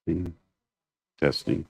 Testing, testing.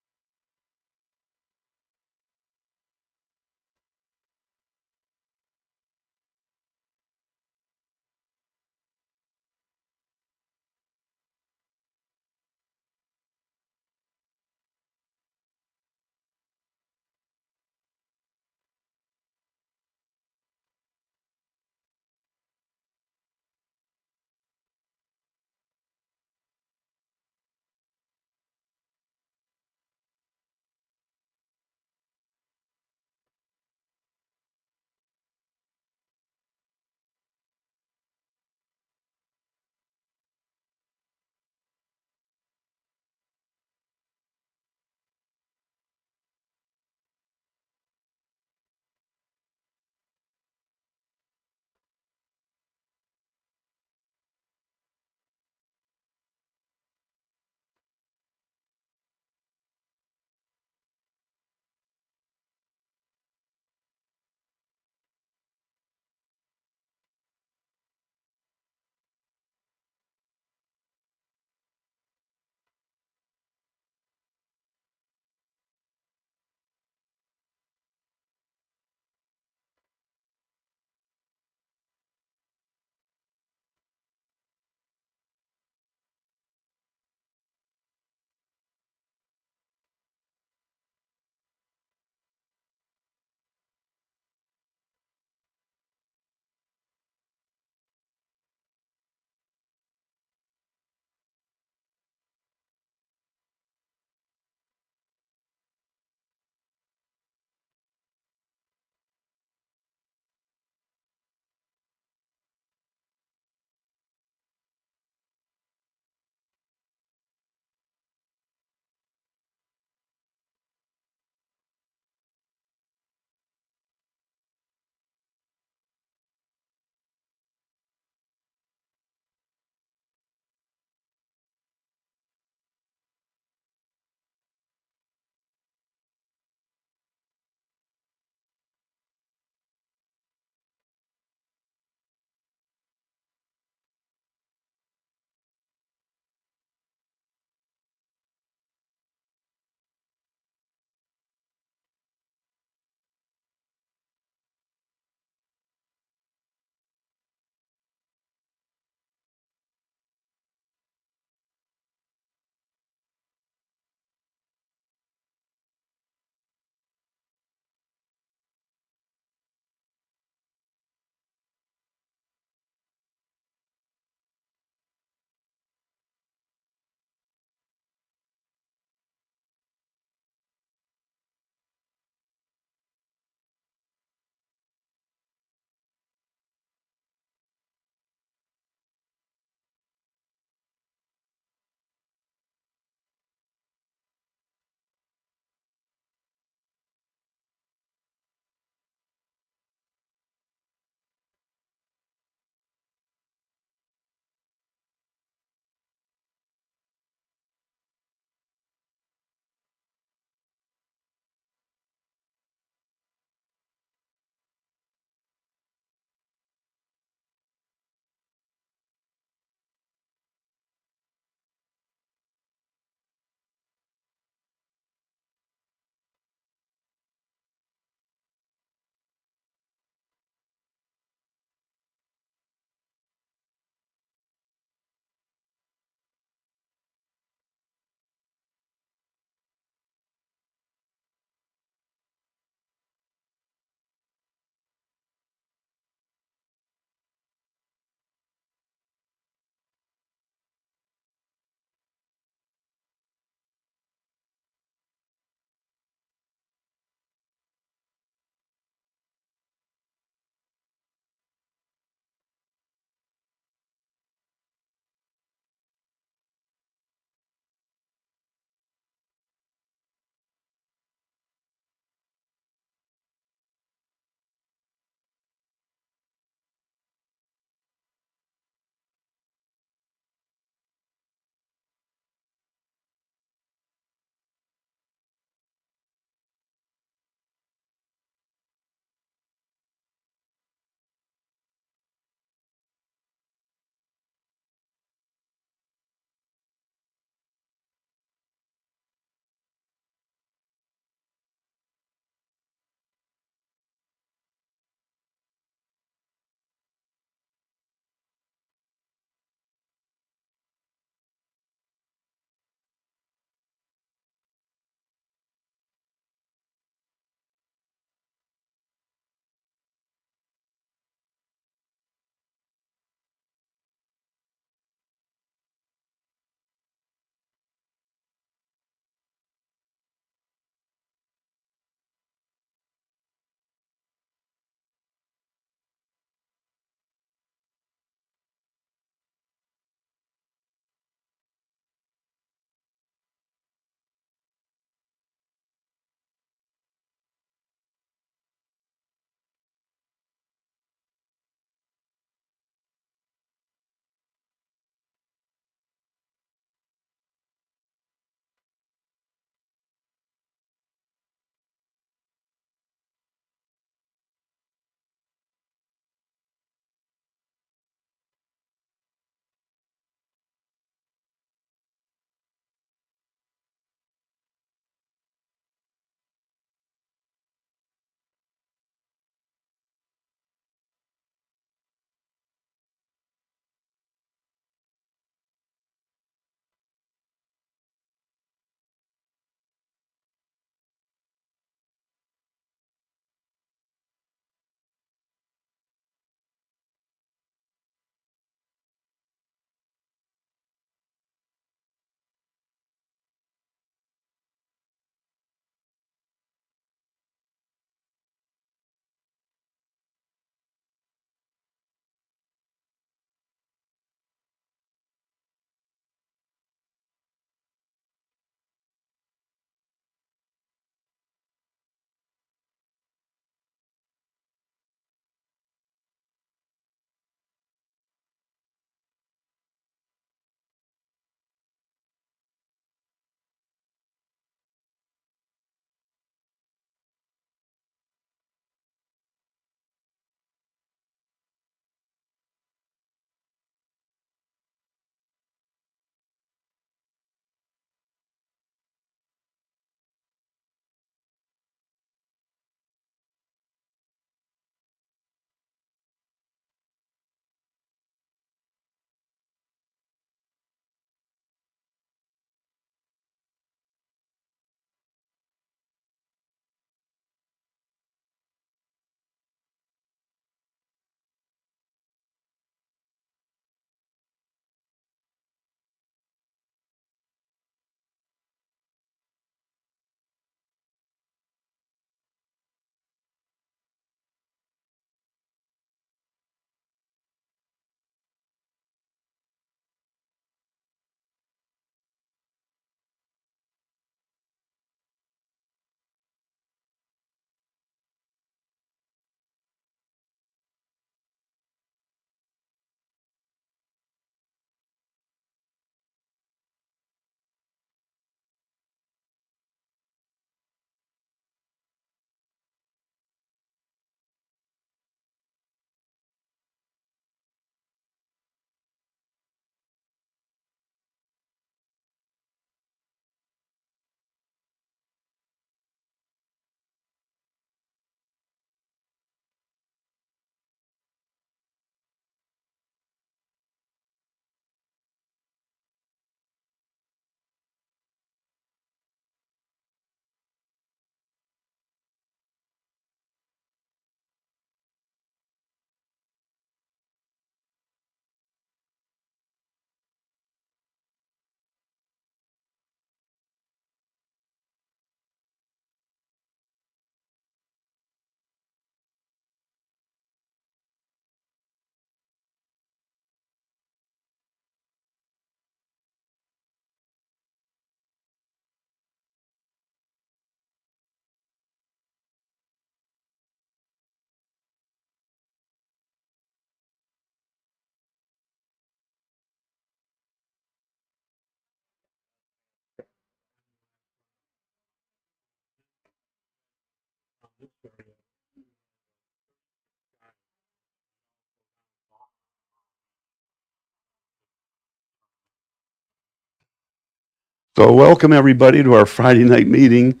So welcome everybody to our Friday night meeting.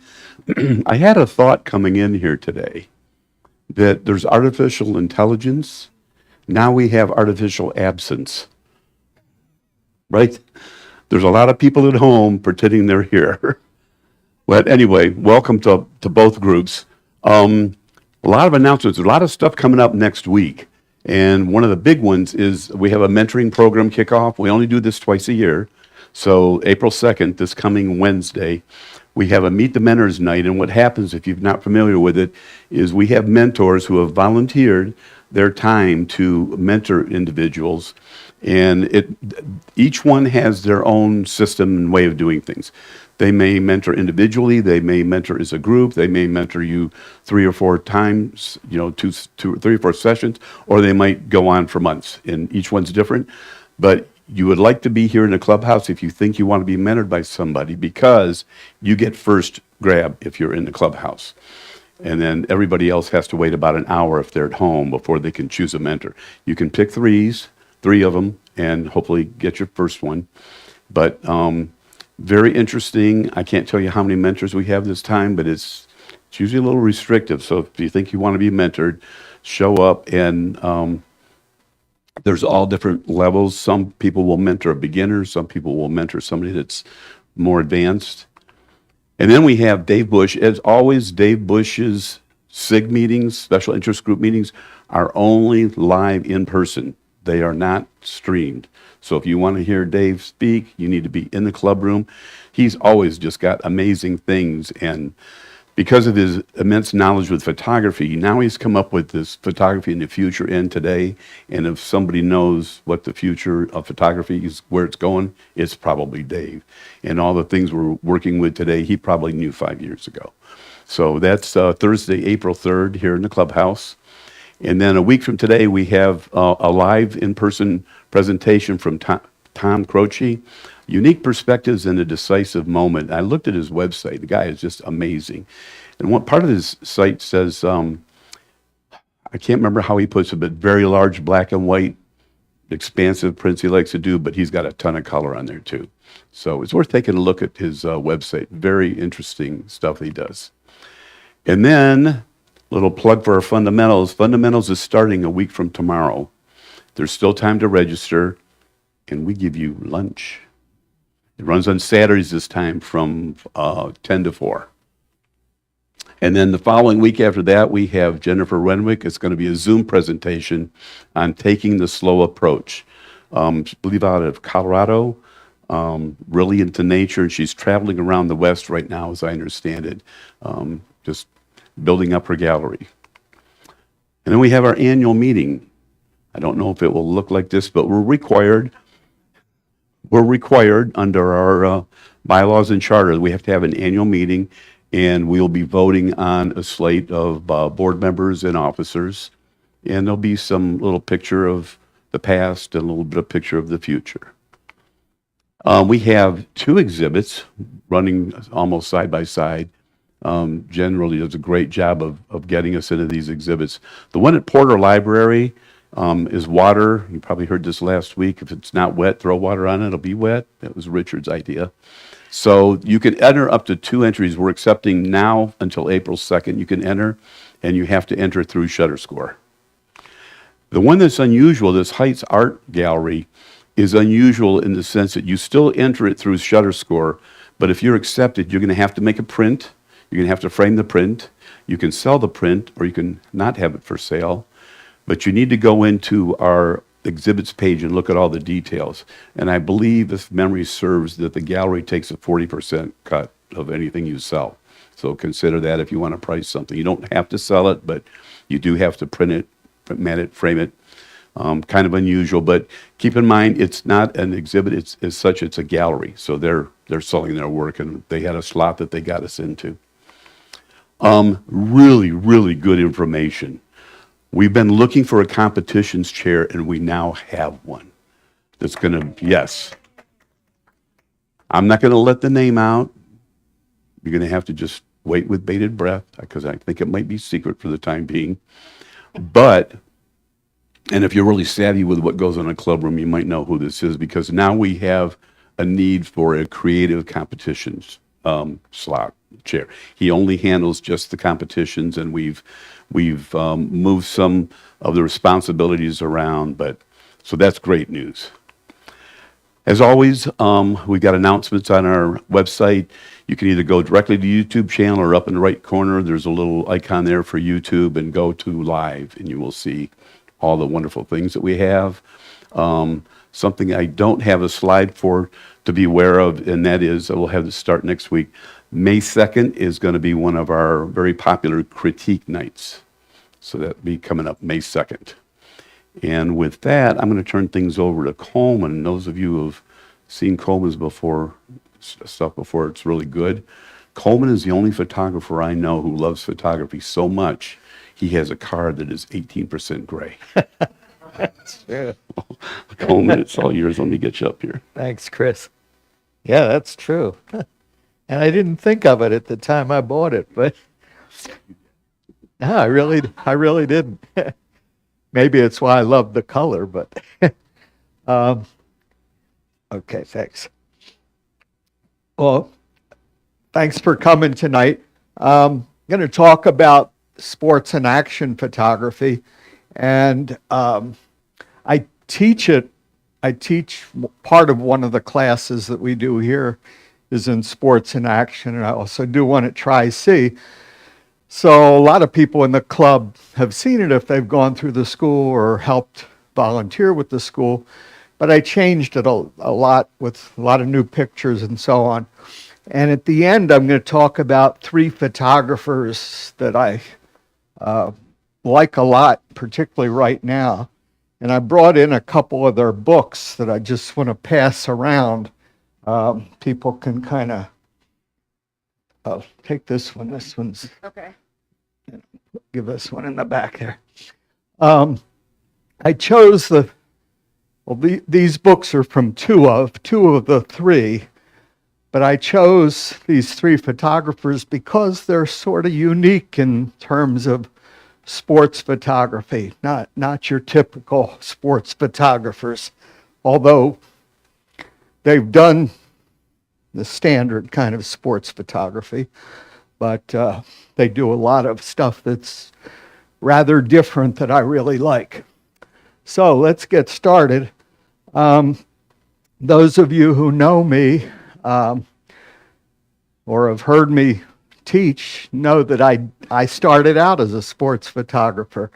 I had a thought coming in here today that there's artificial intelligence. Now we have artificial absence, right? There's a lot of people at home pretending they're here. But anyway, welcome to both groups. A lot of announcements, a lot of stuff coming up next week. And one of the big ones is we have a mentoring program kickoff. We only do this twice a year. So April 2nd, this coming Wednesday, we have a Meet the Mentors night. And what happens, if you're not familiar with it, is we have mentors who have volunteered their time to mentor individuals. And each one has their own system and way of doing things. They may mentor individually, they may mentor as a group, they may mentor you 3 or 4 times, 3 or 4 sessions, or they might go on for months, and each one's different. But you would like to be here in the clubhouse if you think you want to be mentored by somebody, because you get first grab if you're in the clubhouse. And then everybody else has to wait about an hour if they're at home before they can choose a mentor. You can pick 3 of them, and hopefully get your first one. But very interesting. I can't tell you how many mentors we have this time, but it's usually a little restrictive. So if you think you want to be mentored, show up. And there's all different levels. Some people will mentor a beginner. Some people will mentor somebody that's more advanced. And then we have Dave Bush. As always, Dave Bush's SIG meetings, special interest group meetings, are only live in person. They are not streamed. So if you want to hear Dave speak, you need to be in the club room. He's always just got amazing things. And because of his immense knowledge with photography, now he's come up with this photography in the future and today. And if somebody knows what the future of photography is, where it's going, it's probably Dave. And all the things we're working with today, he probably knew 5 years ago. So that's Thursday, April 3rd here in the clubhouse. And then a week from today, we have a live in-person presentation from Tom Croce, Unique Perspectives in a Decisive Moment. I looked at his website. The guy is just amazing. And one part of his site says, I can't remember how he puts it, but very large black and white, expansive prints he likes to do, but he's got a ton of color on there too. So it's worth taking a look at his website. Very interesting stuff he does. And then, little plug for our fundamentals. Fundamentals is starting a week from tomorrow. There's still time to register, and we give you lunch. It runs on Saturdays this time from 10 to 4. And then the following week after that, we have Jennifer Renwick. It's going to be a Zoom presentation on taking the slow approach. I believe out of Colorado, really into nature, and she's traveling around the West right now, as I understand it, just building up her gallery. And then we have our annual meeting. I don't know if it will look like this, but we're required under our bylaws and charter. We have to have an annual meeting, and we'll be voting on a slate of board members and officers. And there'll be some little picture of the past and a little bit of picture of the future. We have 2 exhibits running almost side by side. Generally does a great job of getting us into these exhibits. The one at Porter Library is water. You probably heard this last week. If it's not wet, throw water on it. It'll be wet. That was Richard's idea. So you can enter up to 2 entries. We're accepting now until April 2nd. You can enter, and you have to enter through ShutterScore. The one that's unusual, this Heights Art Gallery, is unusual in the sense that you still enter it through ShutterScore, but if you're accepted, you're going to have to make a print. You're going to have to frame the print. You can sell the print, or you can not have it for sale. But you need to go into our exhibits page and look at all the details. And I believe, if memory serves, that the gallery takes a 40% cut of anything you sell. So consider that if you want to price something. You don't have to sell it, but you do have to print it, mat it, frame it. Kind of unusual, but keep in mind, it's not an exhibit. It's as such, it's a gallery. So they're selling their work, and they had a slot that they got us into. Really, really good information. We've been looking for a competitions chair, and we now have one. That's going to, yes. I'm not going to let the name out. You're going to have to just wait with bated breath, because I think it might be secret for the time being. But, and if you're really savvy with what goes on in a club room, you might know who this is, because now we have a need for a creative competitions slot chair. He only handles just the competitions, and we've moved some of the responsibilities around, but so that's great news. As always, we've got announcements on our website. You can either go directly to the YouTube channel, or up in the right corner, there's a little icon there for YouTube, and go to live, and you will see all the wonderful things that we have. Something I don't have a slide for to be aware of, and that is, we'll have this start next week. May 2nd is going to be one of our very popular critique nights. So that'll be coming up May 2nd. And with that, I'm going to turn things over to Coleman. Those of you who have seen Coleman's stuff before, it's really good. Coleman is the only photographer I know who loves photography so much, he has a car that is 18% gray. That's true. Coleman, it's all yours. Let me get you up here. Thanks, Chris. Yeah, that's true. And I didn't think of it at the time I bought it, but no, I really didn't. Maybe it's why I love the color, but okay, thanks. Well, thanks for coming tonight. I'm going to talk about sports and action photography, and I teach it. I teach part of one of the classes that we do here is in sports and action, and I also do one at Tri-C. So a lot of people in the club have seen it if they've gone through the school or helped volunteer with the school, but I changed it a lot with a lot of new pictures and so on. And at the end, I'm going to talk about 3 photographers that I like a lot, particularly right now. And I brought in a couple of their books that I just want to pass around. People can kind of, I'll take this one. This one's, Okay. give this one in the back there. I chose these books are from two of the 3, but I chose these 3 photographers because they're sort of unique in terms of sports photography, not your typical sports photographers, although they've done the standard kind of sports photography, but they do a lot of stuff that's rather different that I really like. So let's get started. Those of you who know me or have heard me teach know that I started out as a sports photographer.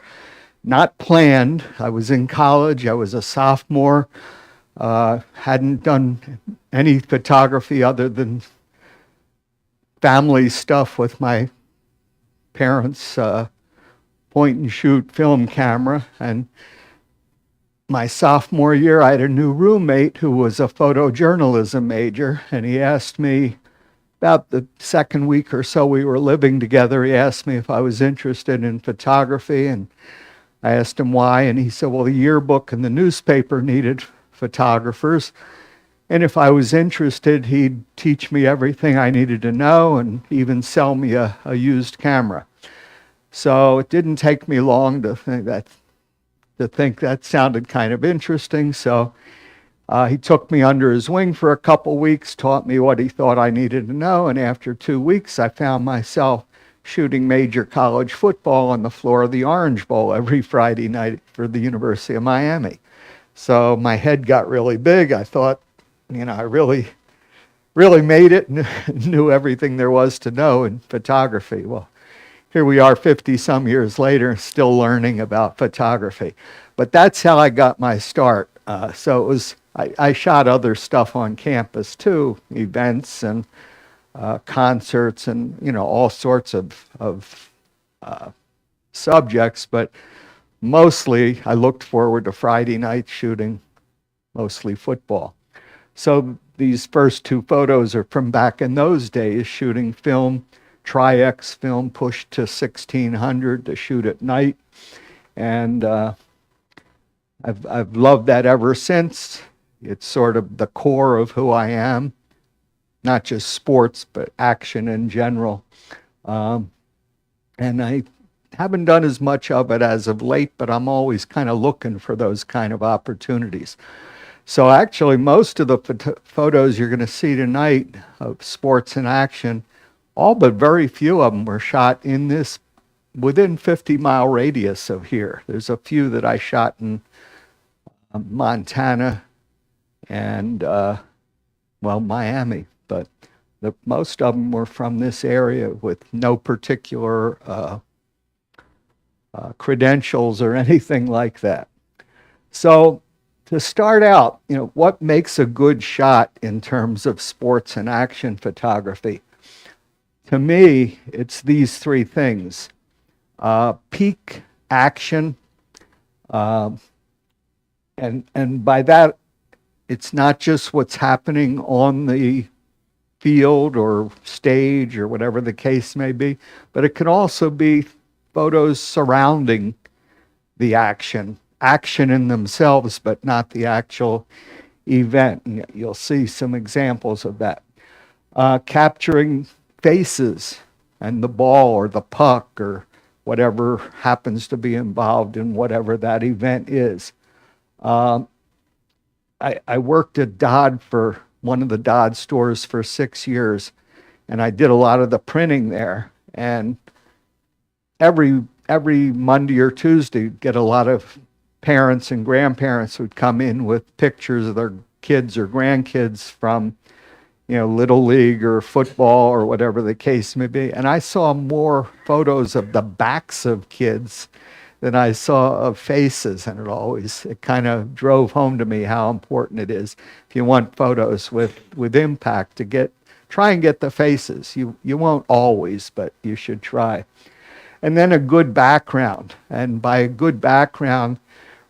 Not planned. I was in college. I was a sophomore. Hadn't done any photography other than family stuff with my parents' point and shoot film camera. And my sophomore year, I had a new roommate who was a photojournalism major, and he asked me, about the second week or so we were living together, he asked me if I was interested in photography, and I asked him why, and he said, well, the yearbook and the newspaper needed photographers, and if I was interested, he'd teach me everything I needed to know and even sell me a used camera. So it didn't take me long to think that sounded kind of interesting, so he took me under his wing for a couple weeks, taught me what he thought I needed to know, and after 2 weeks, I found myself shooting major college football on the floor of the Orange Bowl every Friday night for the University of Miami. So my head got really big. I thought, I really made it and knew everything there was to know in photography. Well, here we are 50-some years later, still learning about photography. But that's how I got my start. So it was, I shot other stuff on campus too, events and concerts and, all sorts of subjects, but mostly I looked forward to Friday night shooting mostly football. So these first 2 photos are from back in those days, shooting film, Tri-X film pushed to 1600 to shoot at night. And I've loved that ever since. It's sort of the core of who I am, not just sports, but action in general. And I haven't done as much of it as of late, but I'm always kind of looking for those kind of opportunities. So actually, most of the photos you're going to see tonight of sports in action, all but very few of them were shot in this within 50-mile radius of here. There's a few that I shot in Montana and well, Miami, but most of them were from this area with no particular credentials or anything like that. So to start out, what makes a good shot in terms of sports and action photography? To me, it's these three things. Peak action, and by that, it's not just what's happening on the field or stage or whatever the case may be, but it can also be photos surrounding the action in themselves, but not the actual event. And you'll see some examples of that. Capturing faces and the ball or the puck or whatever happens to be involved in whatever that event is. I worked at Dodd for one of the Dodd stores for 6 years, and I did a lot of the printing there. And every Monday or Tuesday, get a lot of parents and grandparents who'd come in with pictures of their kids or grandkids from, Little League or football or whatever the case may be. And I saw more photos of the backs of kids than I saw of faces. And it kind of drove home to me how important it is, if you want photos with impact, to try and get the faces. You won't always, but you should try. And then a good background. And by a good background,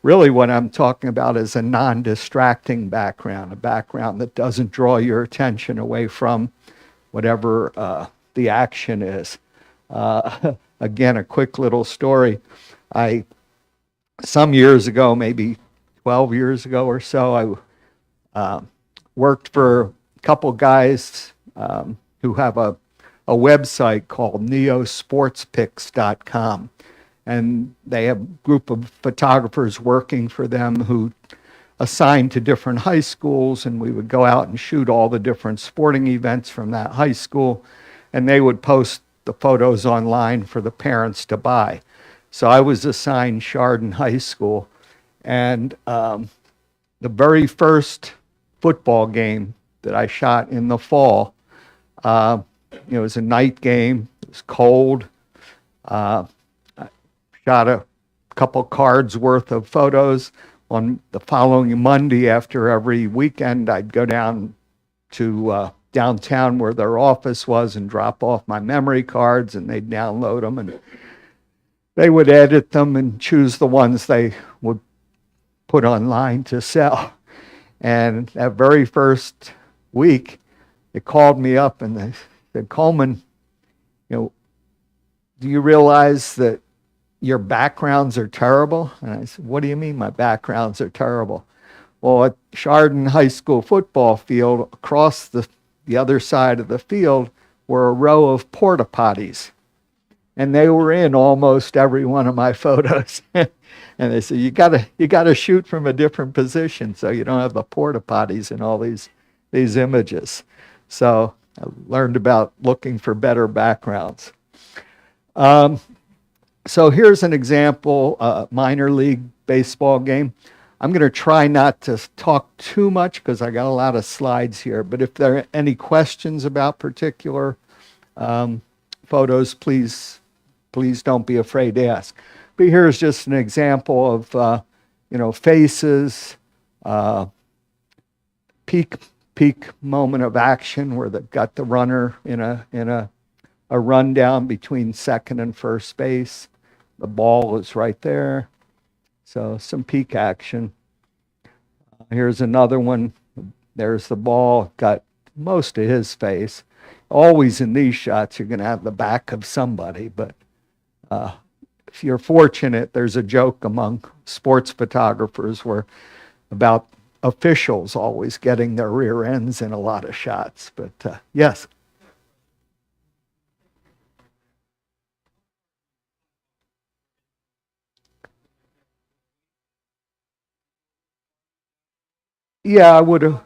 really what I'm talking about is a non-distracting background, a background that doesn't draw your attention away from whatever the action is. Again, a quick little story. Some years ago, maybe 12 years ago or so, I worked for a couple guys who have a website called neosportspics.com. And they have a group of photographers working for them who assigned to different high schools, and we would go out and shoot all the different sporting events from that high school, and they would post the photos online for the parents to buy. So I was assigned Chardon High School, and the very first football game that I shot in the fall, it was a night game, it was cold. Shot a couple cards worth of photos. On the following Monday, after every weekend, I'd go down to downtown where their office was and drop off my memory cards, and they'd download them, and they would edit them and choose the ones they would put online to sell. And that very first week, they called me up and they said, "Coleman, do you realize that your backgrounds are terrible?" And I said, "What do you mean my backgrounds are terrible?" "Well, at Chardon High School football field, across the other side of the field were a row of porta potties. And they were in almost every one of my photos." And they said, you gotta shoot from a different position so you don't have the porta potties in all these images. So I learned about looking for better backgrounds. So here's an example, minor league baseball game. I'm going to try not to talk too much because I got a lot of slides here, but if there are any questions about particular photos, please don't be afraid to ask. But here's just an example of faces, peak moment of action where they've got the runner in a rundown between second and first base. The ball is right there. So some peak action. Here's another one. There's the ball, got most of his face. Always in these shots, you're going to have the back of somebody, but if you're fortunate, there's a joke among sports photographers about officials always getting their rear ends in a lot of shots. But yes. Yeah, I would have.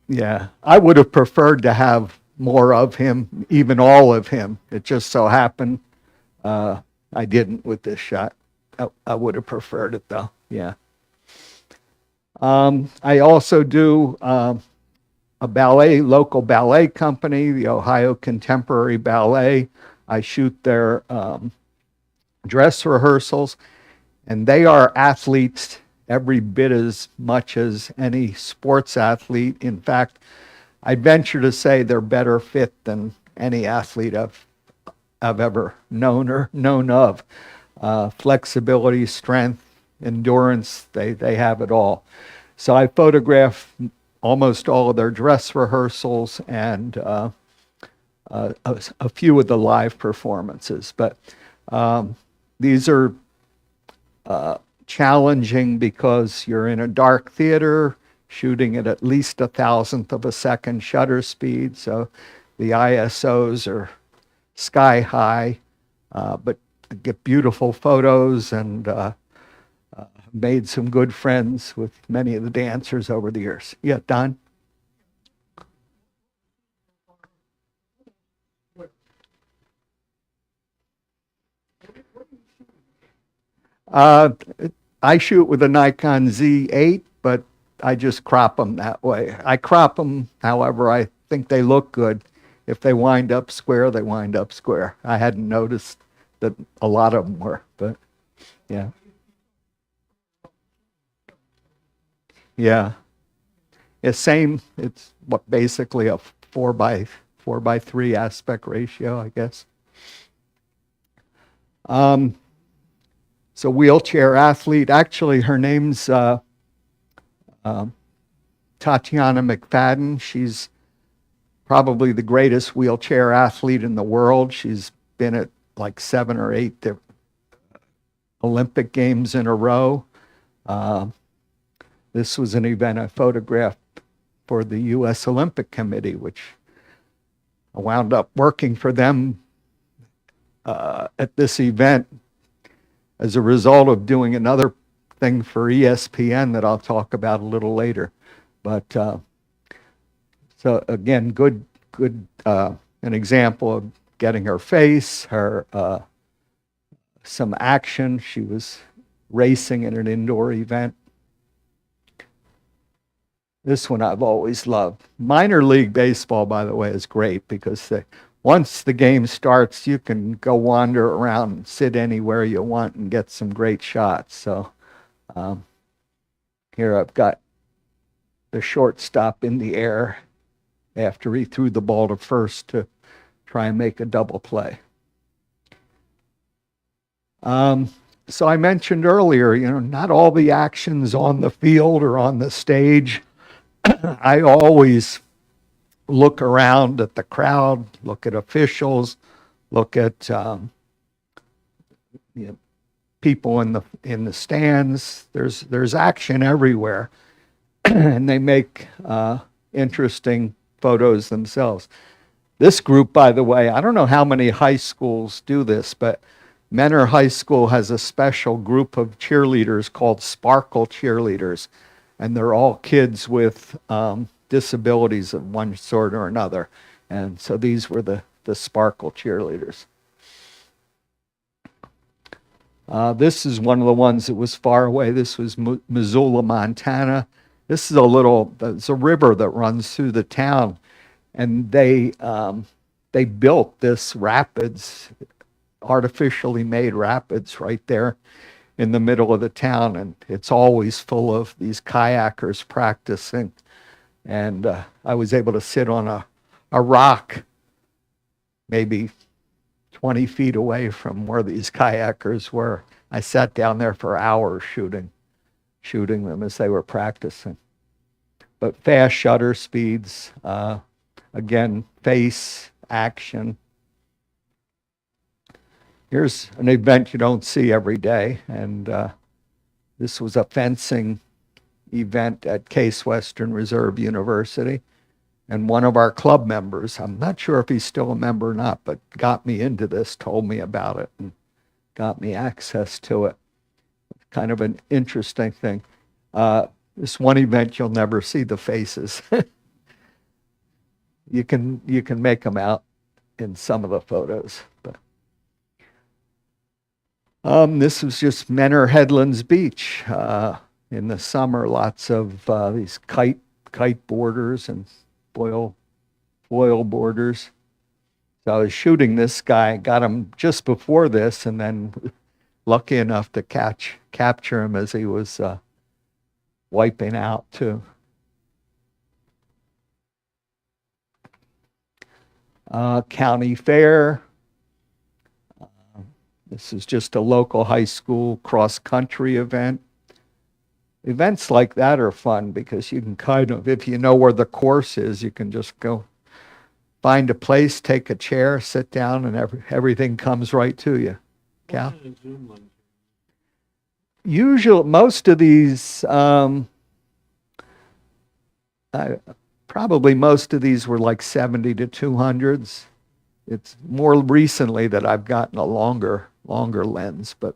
Yeah, I would have preferred to have more of him, even all of him. It just so happened I didn't with this shot. I would have preferred it though. Yeah. I also do a ballet, local ballet company, the Ohio Contemporary Ballet. I shoot their dress rehearsals, and they are athletes every bit as much as any sports athlete. In fact, I'd venture to say they're better fit than any athlete I've ever known or known of. Flexibility, strength, endurance, they have it all. So I photograph almost all of their dress rehearsals and a few of the live performances. But these are challenging because you're in a dark theater shooting at least 1,000th of a second shutter speed. So the ISOs are sky high, but get beautiful photos and made some good friends with many of the dancers over the years. Yeah, Don? Uh, I shoot with a Nikon Z8, but I just crop them that way. I crop them however I think they look good. If they wind up square, they wind up square. I hadn't noticed that a lot of them were, but yeah. Yeah. It's same. It's what basically a 4 by 3 aspect ratio, I guess. Um, so wheelchair athlete. Actually, her name's Tatiana McFadden. She's probably the greatest wheelchair athlete in the world. She's been at like 7 or 8 Olympic Games in a row. This was an event I photographed for the U.S. Olympic Committee, which I wound up working for them at this event as a result of doing another thing for ESPN that I'll talk about a little later. But so again, good, an example of getting her face, her some action. She was racing in an indoor event. This one I've always loved. Minor league baseball, by the way, is great because once the game starts, you can go wander around and sit anywhere you want and get some great shots. So here I've got the shortstop in the air after he threw the ball to first to try and make a double play. So I mentioned earlier, not all the action's on the field or on the stage. I always look around at the crowd, look at officials, look at people in the stands. There's action everywhere, and they make interesting photos themselves. This group, by the way, I don't know how many high schools do this, but Menor High School has a special group of cheerleaders called Sparkle Cheerleaders, and they're all kids with disabilities of one sort or another. And so these were the Sparkle Cheerleaders. This is one of the ones that was far away. This was Missoula, Montana. This is it's a river that runs through the town, and they built this rapids, artificially made rapids right there in the middle of the town, and it's always full of these kayakers practicing. And I was able to sit on a rock maybe 20 feet away from where these kayakers were. I sat down there for hours shooting them as they were practicing. But fast shutter speeds, again, face, action. Here's an event you don't see every day, and this was a fencing event at Case Western Reserve University. And one of our club members, I'm not sure if he's still a member or not, but got me into this, told me about it, and got me access to it. Kind of an interesting thing. This one event, you'll never see the faces. You can make them out in some of the photos, but this was just Menor Headlands Beach. In the summer, lots of these kite boarders and foil boarders. So I was shooting this guy, got him just before this, and then lucky enough to capture him as he was wiping out too. County Fair. This is just a local high school cross-country event. Events like that are fun because you can kind of, if you know where the course is, you can just go find a place, take a chair, sit down, and everything comes right to you. Cal? Usually, most of these, probably most of these were like 70 to 200s. It's more recently that I've gotten a longer lens, but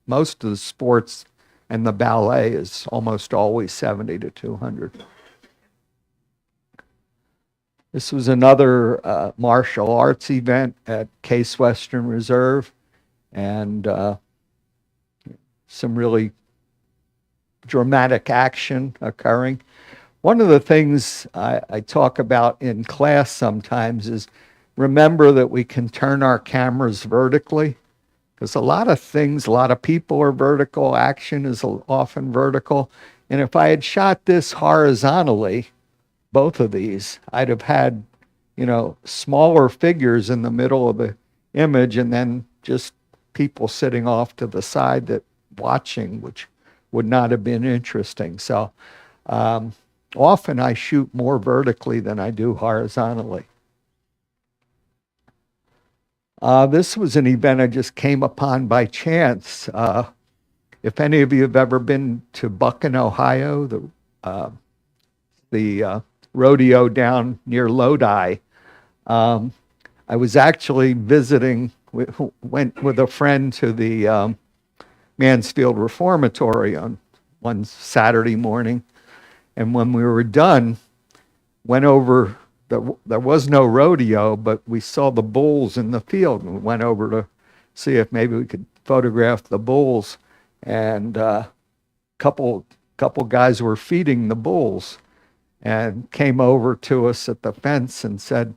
most of the sports and the ballet is almost always 70 to 200. This was another martial arts event at Case Western Reserve, and some really dramatic action occurring. One of the things I talk about in class sometimes is remember that we can turn our cameras vertically, because a lot of things, a lot of people are vertical, action is often vertical. And if I had shot this horizontally, both of these, I'd have had, smaller figures in the middle of the image and then just people sitting off to the side that watching, which would not have been interesting. So often I shoot more vertically than I do horizontally. This was an event I just came upon by chance. If any of you have ever been to Buchan, Ohio, the rodeo down near Lodi, I was actually visiting, went with a friend to the Mansfield Reformatory on one Saturday morning. And when we were done, went over, there was no rodeo, but we saw the bulls in the field, and we went over to see if maybe we could photograph the bulls. And couple guys were feeding the bulls and came over to us at the fence and said,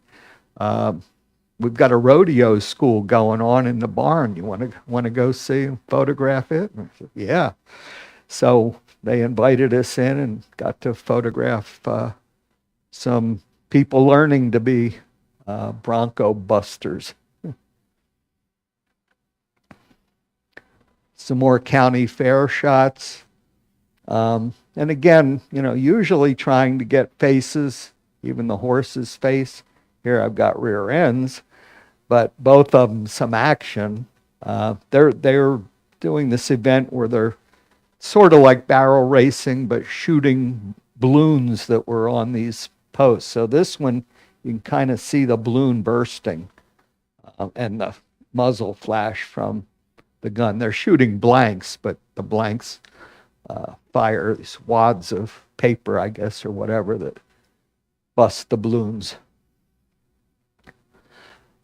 we've got a rodeo school going on in the barn. You want to go see and photograph it? And I said, yeah. So they invited us in and got to photograph some people learning to be bronco busters. Some more county fair shots. And again, usually trying to get faces, even the horse's face. Here I've got rear ends, but both of them some action. They're doing this event where they're sort of like barrel racing, but shooting balloons that were on these posts. So this one, you can kind of see the balloon bursting and the muzzle flash from the gun. They're shooting blanks, but the blanks fire these wads of paper, I guess, or whatever, that bust the balloons.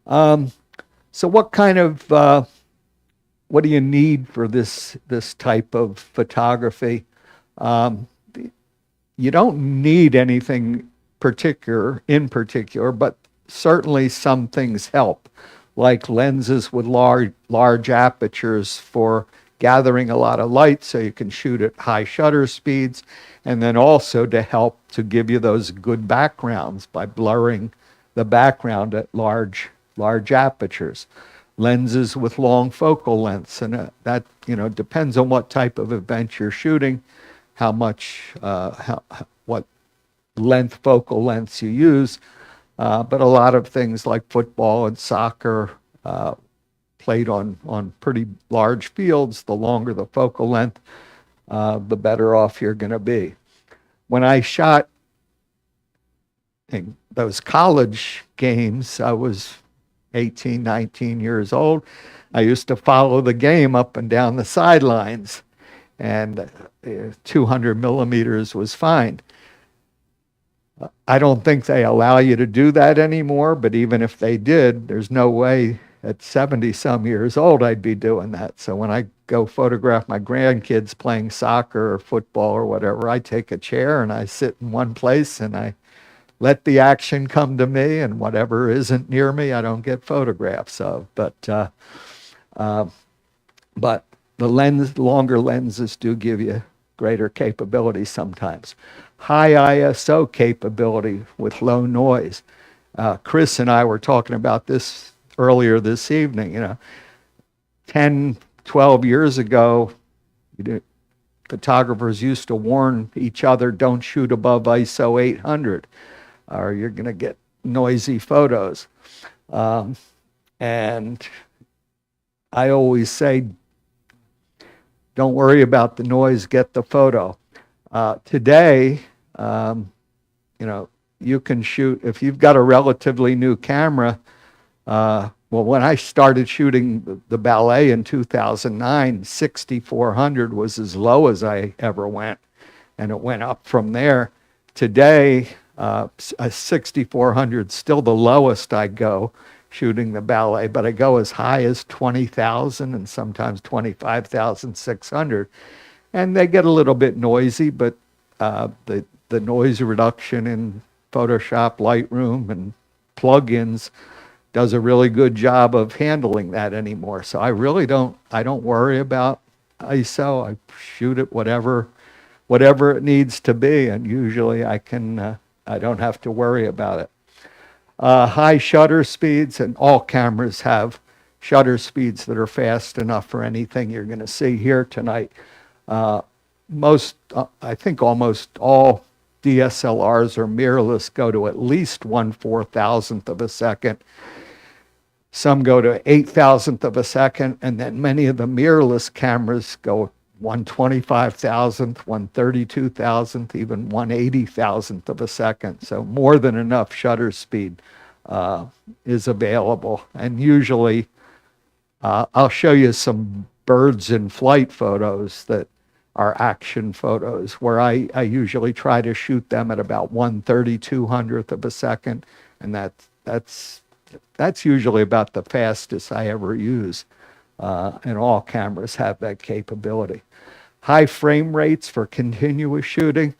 So what kind of, what do you need for this type of photography? You don't need anything in particular, but certainly some things help, like lenses with large apertures for gathering a lot of light so you can shoot at high shutter speeds, and then also to help to give you those good backgrounds by blurring the background at large apertures. Lenses with long focal lengths, and that depends on what type of event you're shooting, how much what length focal lengths you use, but a lot of things like football and soccer played on pretty large fields. The longer the focal length, the better off you're going to be. When I shot in those college games, I was 18, 19 years old. I used to follow the game up and down the sidelines. And 200 millimeters was fine. I don't think they allow you to do that anymore, but even if they did, there's no way at 70 some years old I'd be doing that. So when I go photograph my grandkids playing soccer or football or whatever, I take a chair and I sit in one place and I let the action come to me, and whatever isn't near me, I don't get photographs of. But the longer lenses do give you greater capability sometimes. High ISO capability with low noise. Chris and I were talking about this earlier this evening. 10, 12 years ago, photographers used to warn each other, don't shoot above ISO 800 or you're going to get noisy photos. And I always say, don't worry about the noise, get the photo. Today, you can shoot, if you've got a relatively new camera, well, when I started shooting the ballet in 2009, 6400 was as low as I ever went, and it went up from there. Today, a 6400 is still the lowest I go shooting the ballet, but I go as high as 20,000 and sometimes 25,600. And they get a little bit noisy, but the noise reduction in Photoshop, Lightroom, and plugins does a really good job of handling that anymore. So I don't worry about ISO. I shoot it whatever it needs to be, and usually I don't have to worry about it. High shutter speeds, and all cameras have shutter speeds that are fast enough for anything you're going to see here tonight. I think almost all DSLRs or mirrorless go to at least 1/4000th of a second. Some go to 8,000th of a second, and then many of the mirrorless cameras go 1/25,000th, 1/32,000th, even 1/80,000th of a second. So more than enough shutter speed is available. And usually, I'll show you some birds in flight photos that are action photos, where I usually try to shoot them at about 1/3200th of a second, and that's usually about the fastest I ever use, and all cameras have that capability. High frame rates for continuous shooting.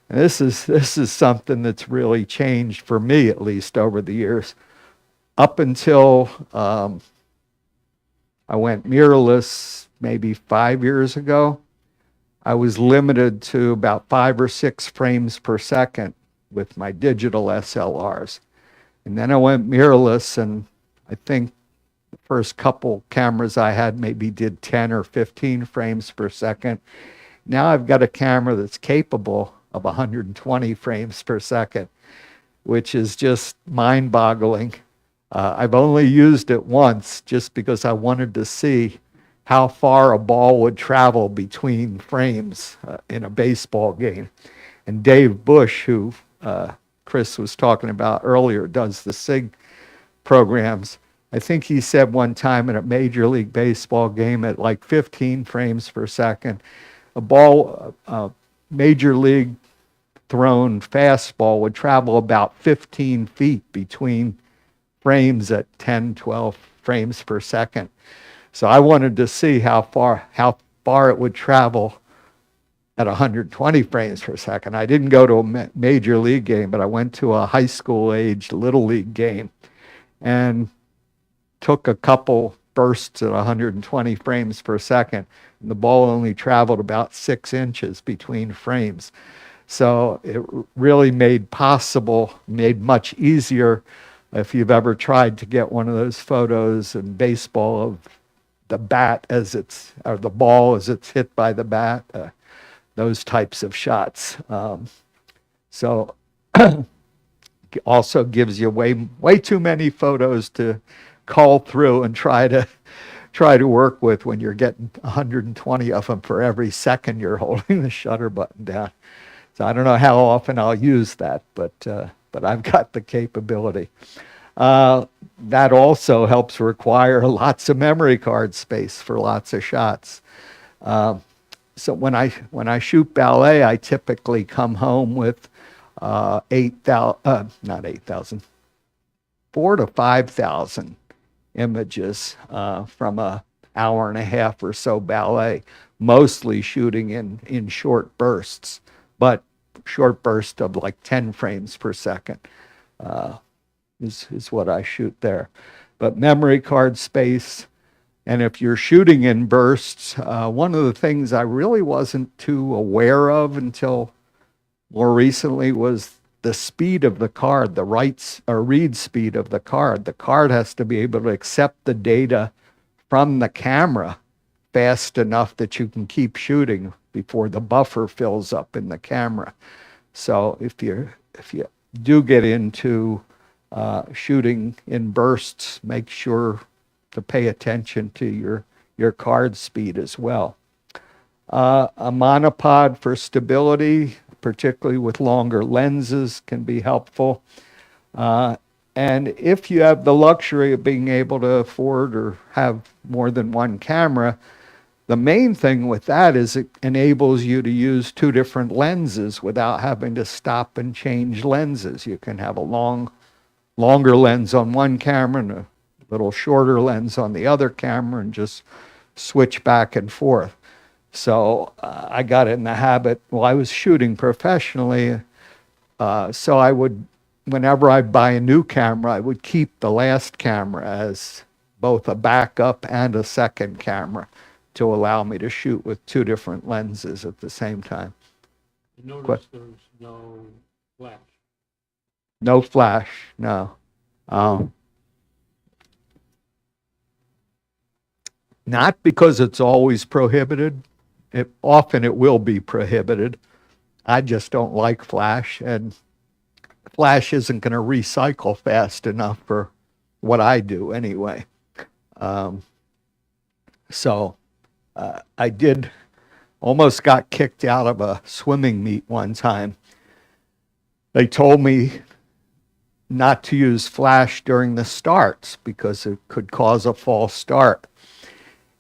And this is something that's really changed for me, at least over the years. Up until I went mirrorless maybe 5 years ago, I was limited to about 5 or 6 frames per second with my digital SLRs. And then I went mirrorless, and I think the first couple cameras I had maybe did 10 or 15 frames per second. Now I've got a camera that's capable of 120 frames per second, which is just mind-boggling. I've only used it once just because I wanted to see how far a ball would travel between frames in a baseball game. And Dave Bush, who Chris was talking about earlier, does the SIG programs. I think he said one time in a Major League Baseball game at like 15 frames per second, a Major League thrown fastball would travel about 15 feet between frames at 10, 12 frames per second. So I wanted to see how far it would travel at 120 frames per second. I didn't go to a major league game, but I went to a high school age little league game and took a couple bursts at 120 frames per second. And the ball only traveled about 6 inches between frames. So it really made much easier if you've ever tried to get one of those photos in baseball of the bat or the ball as it's hit by the bat, those types of shots. So also gives you way too many photos to cull through and try to work with when you're getting 120 of them for every second you're holding the shutter button down. So I don't know how often I'll use that, but I've got the capability. That also helps require lots of memory card space for lots of shots. so when I shoot ballet, I typically come home with 8,000, not 8,000, 4 to 5,000 images from a hour and a half or so ballet, mostly shooting in short bursts, but short burst of like 10 frames per second is what I shoot there. But memory card space, and if you're shooting in bursts, one of the things I really wasn't too aware of until more recently was the speed of the card, the write or read speed of the card. The card has to be able to accept the data from the camera fast enough that you can keep shooting before the buffer fills up in the camera. So if you do get into shooting in bursts, make sure to pay attention to your card speed as well. A monopod for stability, particularly with longer lenses, can be helpful. And if you have the luxury of being able to afford or have more than one camera, the main thing with that is it enables you to use two different lenses without having to stop and change lenses. You can have a longer lens on one camera and a little shorter lens on the other camera and just switch back and forth. So I got in the habit, well, I was shooting professionally, so I would, whenever I buy a new camera, I would keep the last camera as both a backup and a second camera to allow me to shoot with two different lenses at the same time. Notice there's no flash. No flash, no. Not because it's always prohibited. Often it will be prohibited. I just don't like flash, and flash isn't going to recycle fast enough for what I do anyway. So I did almost got kicked out of a swimming meet one time. They told me not to use flash during the starts because it could cause a false start.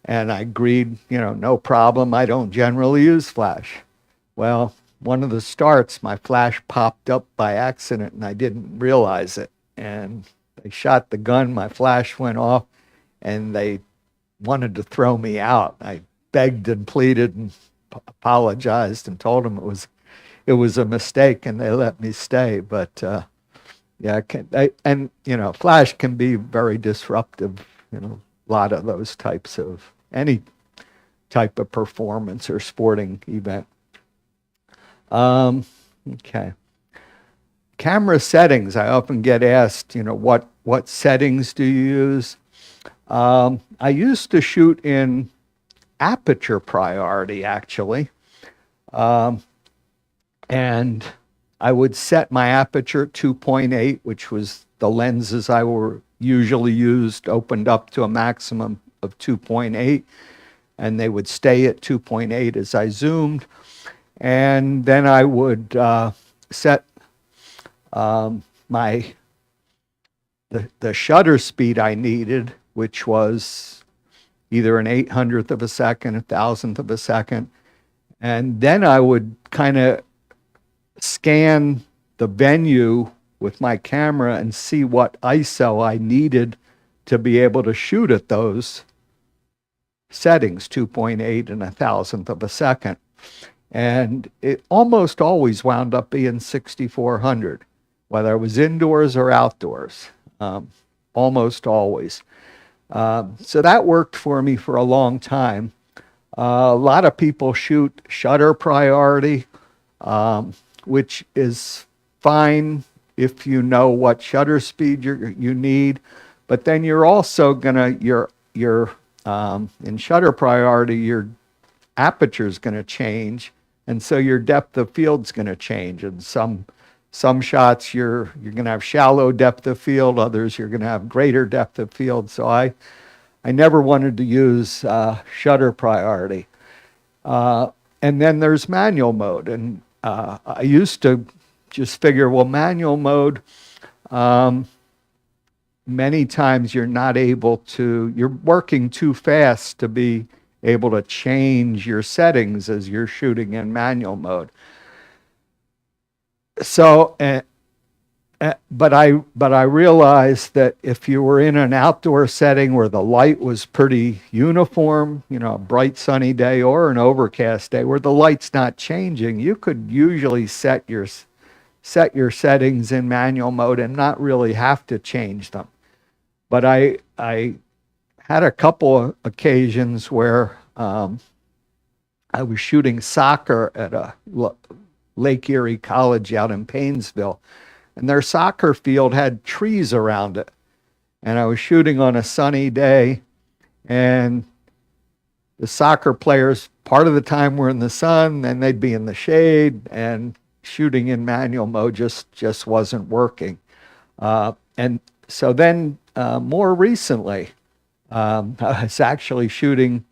And I agreed, no problem. I don't generally use flash. Well, one of the starts, my flash popped up by accident and I didn't realize it. And they shot the gun, my flash went off, and they wanted to throw me out. I begged and pleaded and apologized and told them it was a mistake, and they let me stay. But flash can be very disruptive, a lot of those types of, any type of performance or sporting event. Okay. Camera settings, I often get asked, what settings do you use? I used to shoot in aperture priority, actually. And I would set my aperture at 2.8, which was the lenses I were usually used, opened up to a maximum of 2.8, and they would stay at 2.8 as I zoomed. And then I would set the shutter speed I needed, which was either an 800th of a second, a 1,000th of a second. And then I would kind of scan the venue with my camera and see what ISO I needed to be able to shoot at those settings, 2.8 and 1,000th of a second. And it almost always wound up being 6,400, whether it was indoors or outdoors, almost always. So that worked for me for a long time. A lot of people shoot shutter priority, which is fine if you know what shutter speed you need, but then you're also gonna, in shutter priority, your aperture is gonna change, and so your depth of field's gonna change. And some shots you're gonna have shallow depth of field, others you're gonna have greater depth of field. So I never wanted to use shutter priority. And then there's manual mode, and I used to just figure, well, manual mode, many times you're not able to, you're working too fast to be able to change your settings as you're shooting in manual mode. So, but I realized that if you were in an outdoor setting where the light was pretty uniform, you know, a bright sunny day or an overcast day where the light's not changing, you could usually set your settings in manual mode and not really have to change them. But I had a couple of occasions where I was shooting soccer at a Lake Erie College out in Paynesville, and their soccer field had trees around it. And I was shooting on a sunny day, and the soccer players, part of the time were in the sun, and they'd be in the shade, and shooting in manual mode just wasn't working. And so then more recently, I was actually shooting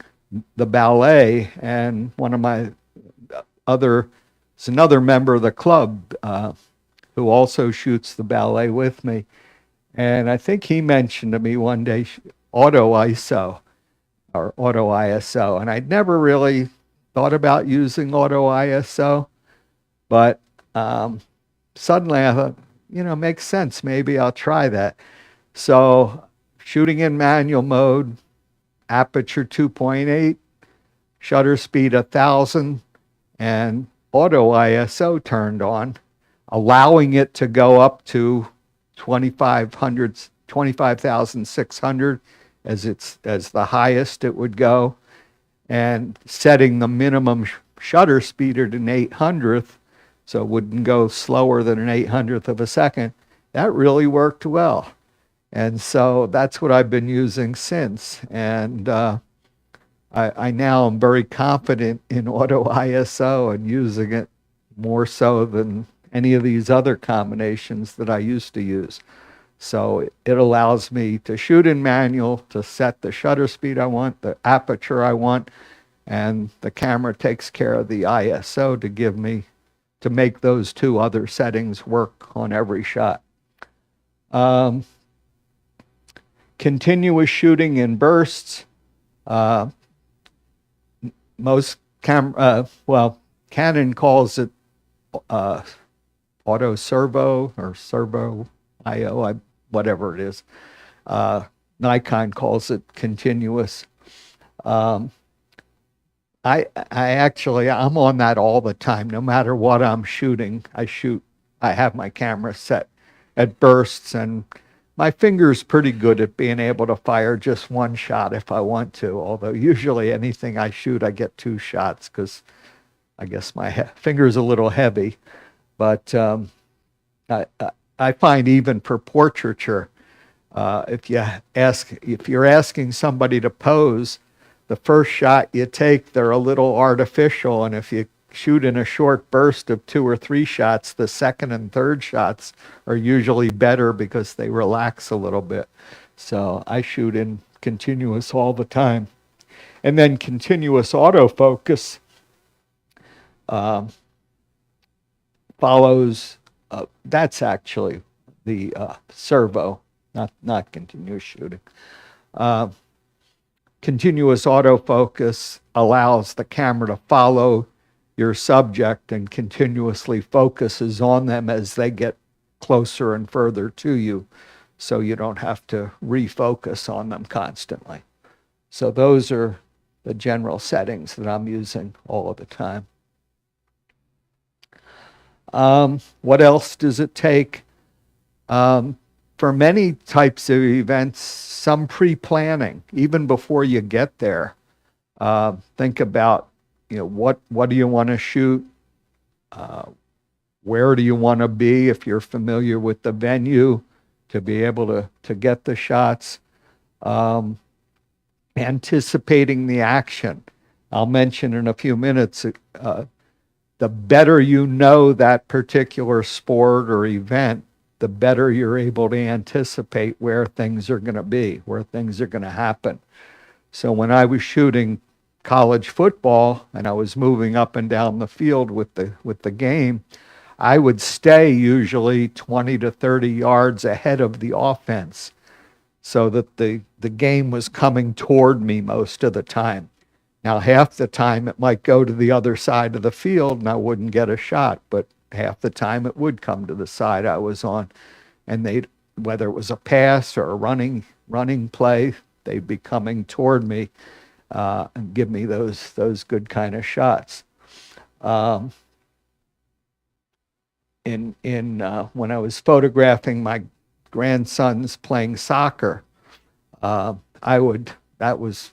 the ballet, and one of my it's another member of the club who also shoots the ballet with me. And I think he mentioned to me one day auto ISO or auto ISO. And I'd never really thought about using auto ISO, but suddenly I thought, you know, makes sense. Maybe I'll try that. So shooting in manual mode, aperture 2.8, shutter speed 1,000, and auto ISO turned on, allowing it to go up to 25,600 as the highest it would go, and setting the minimum shutter speed at an 800th, so it wouldn't go slower than an 800th of a second. That really worked well. And so that's what I've been using since. And I now am very confident in auto ISO and using it more so than any of these other combinations that I used to use. So it allows me to shoot in manual, to set the shutter speed I want, the aperture I want, and the camera takes care of the ISO to make those two other settings work on every shot. Continuous shooting in bursts. Canon calls it auto servo or servo IO, whatever it is. Nikon calls it continuous. I'm on that all the time. No matter what I'm shooting, I have my camera set at bursts, and my finger's pretty good at being able to fire just one shot if I want to, although usually anything I shoot, I get two shots because I guess my finger's a little heavy. But I find even for portraiture, if you're asking somebody to pose, the first shot you take, they're a little artificial, and if you shoot in a short burst of 2 or 3 shots, the second and third shots are usually better because they relax a little bit. So I shoot in continuous all the time. And then continuous autofocus follows, that's actually the servo, not continuous shooting. Continuous autofocus allows the camera to follow your subject and continuously focuses on them as they get closer and further to you, so you don't have to refocus on them constantly. So those are the general settings that I'm using all of the time. What else does it take? For many types of events, some pre-planning, even before you get there. Think about, what do you want to shoot? Where do you want to be if you're familiar with the venue to be able to get the shots? Anticipating the action. I'll mention in a few minutes, the better you know that particular sport or event, the better you're able to anticipate where things are going to be, where things are going to happen. So when I was shooting college football and I was moving up and down the field with the game, I would stay usually 20 to 30 yards ahead of the offense so that the game was coming toward me most of the time. Now, half the time it might go to the other side of the field and I wouldn't get a shot, but half the time it would come to the side I was on. And they'd, whether it was a pass or a running play, they'd be coming toward me and give me those good kind of shots. When I was photographing my grandsons playing soccer, that was,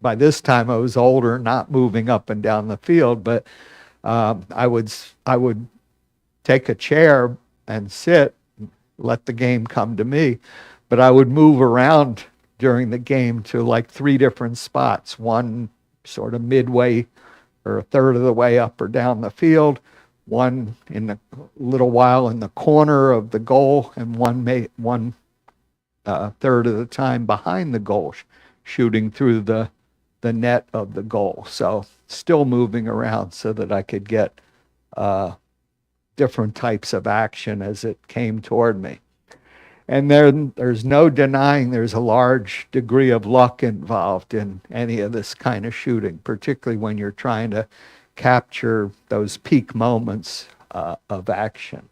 by this time I was older, not moving up and down the field, but I would take a chair and sit, let the game come to me, but I would move around during the game to like 3 different spots, one sort of midway or a third of the way up or down the field, one in a little while in the corner of the goal, and one third of the time behind the goal, shooting through the net of the goal. So still moving around so that I could get different types of action as it came toward me. And there's no denying there's a large degree of luck involved in any of this kind of shooting, particularly when you're trying to capture those peak moments of action.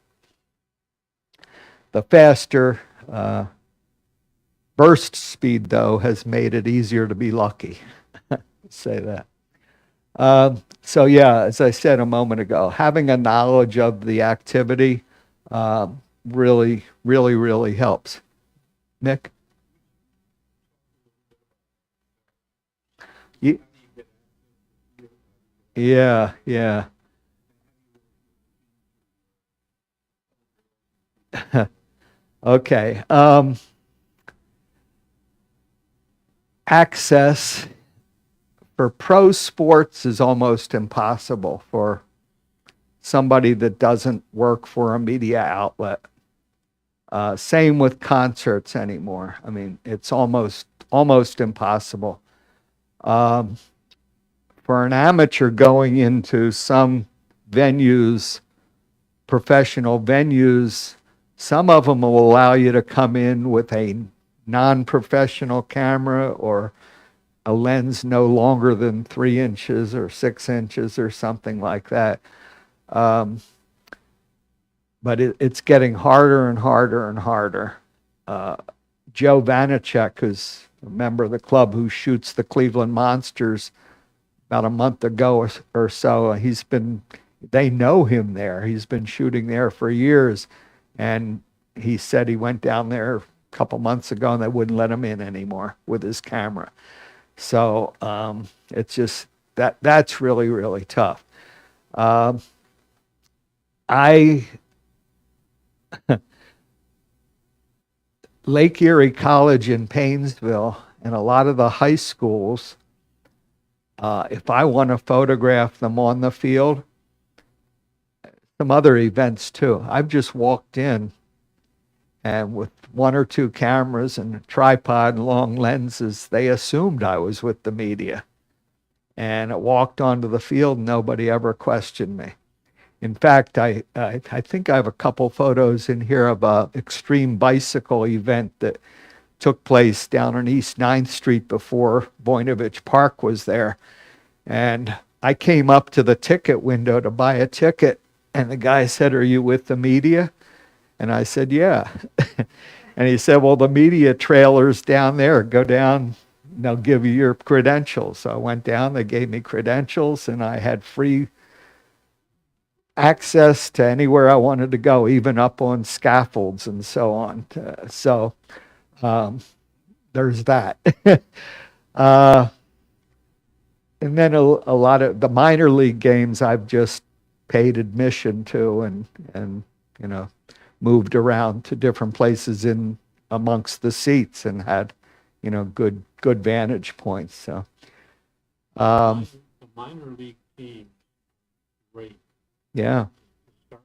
The faster burst speed, though, has made it easier to be lucky. Say that. So yeah, as I said a moment ago, having a knowledge of the activity really, really, really helps. Nick? Yeah, yeah. Okay. Access for pro sports is almost impossible for somebody that doesn't work for a media outlet. Same with concerts anymore. I mean, it's almost impossible. For an amateur going into some venues, professional venues, some of them will allow you to come in with a non-professional camera or a lens no longer than 3 inches or 6 inches or something like that. But it's getting harder and harder and harder. Joe Vanacek, who's a member of the club who shoots the Cleveland Monsters, about a month ago or so, they know him there. He's been shooting there for years. And he said he went down there a couple months ago and they wouldn't let him in anymore with his camera. So it's just, that's really, really tough. Lake Erie College in Painesville and a lot of the high schools, if I want to photograph them on the field, some other events too, I've just walked in and with 1 or 2 cameras and a tripod and long lenses, they assumed I was with the media. And I walked onto the field and nobody ever questioned me. In fact, I think I have a couple photos in here of a extreme bicycle event that took place down on East 9th Street before Voinovich Park was there. And I came up to the ticket window to buy a ticket, and the guy said, "Are you with the media?" And I said, "Yeah." And he said, "Well, the media trailer's down there. Go down, and they'll give you your credentials." So I went down, they gave me credentials, and I had free access to anywhere I wanted to go, even up on scaffolds and so on. There's that. And then a lot of the minor league games I've just paid admission to and moved around to different places in amongst the seats and had good vantage points. So The minor league team, great. yeah. If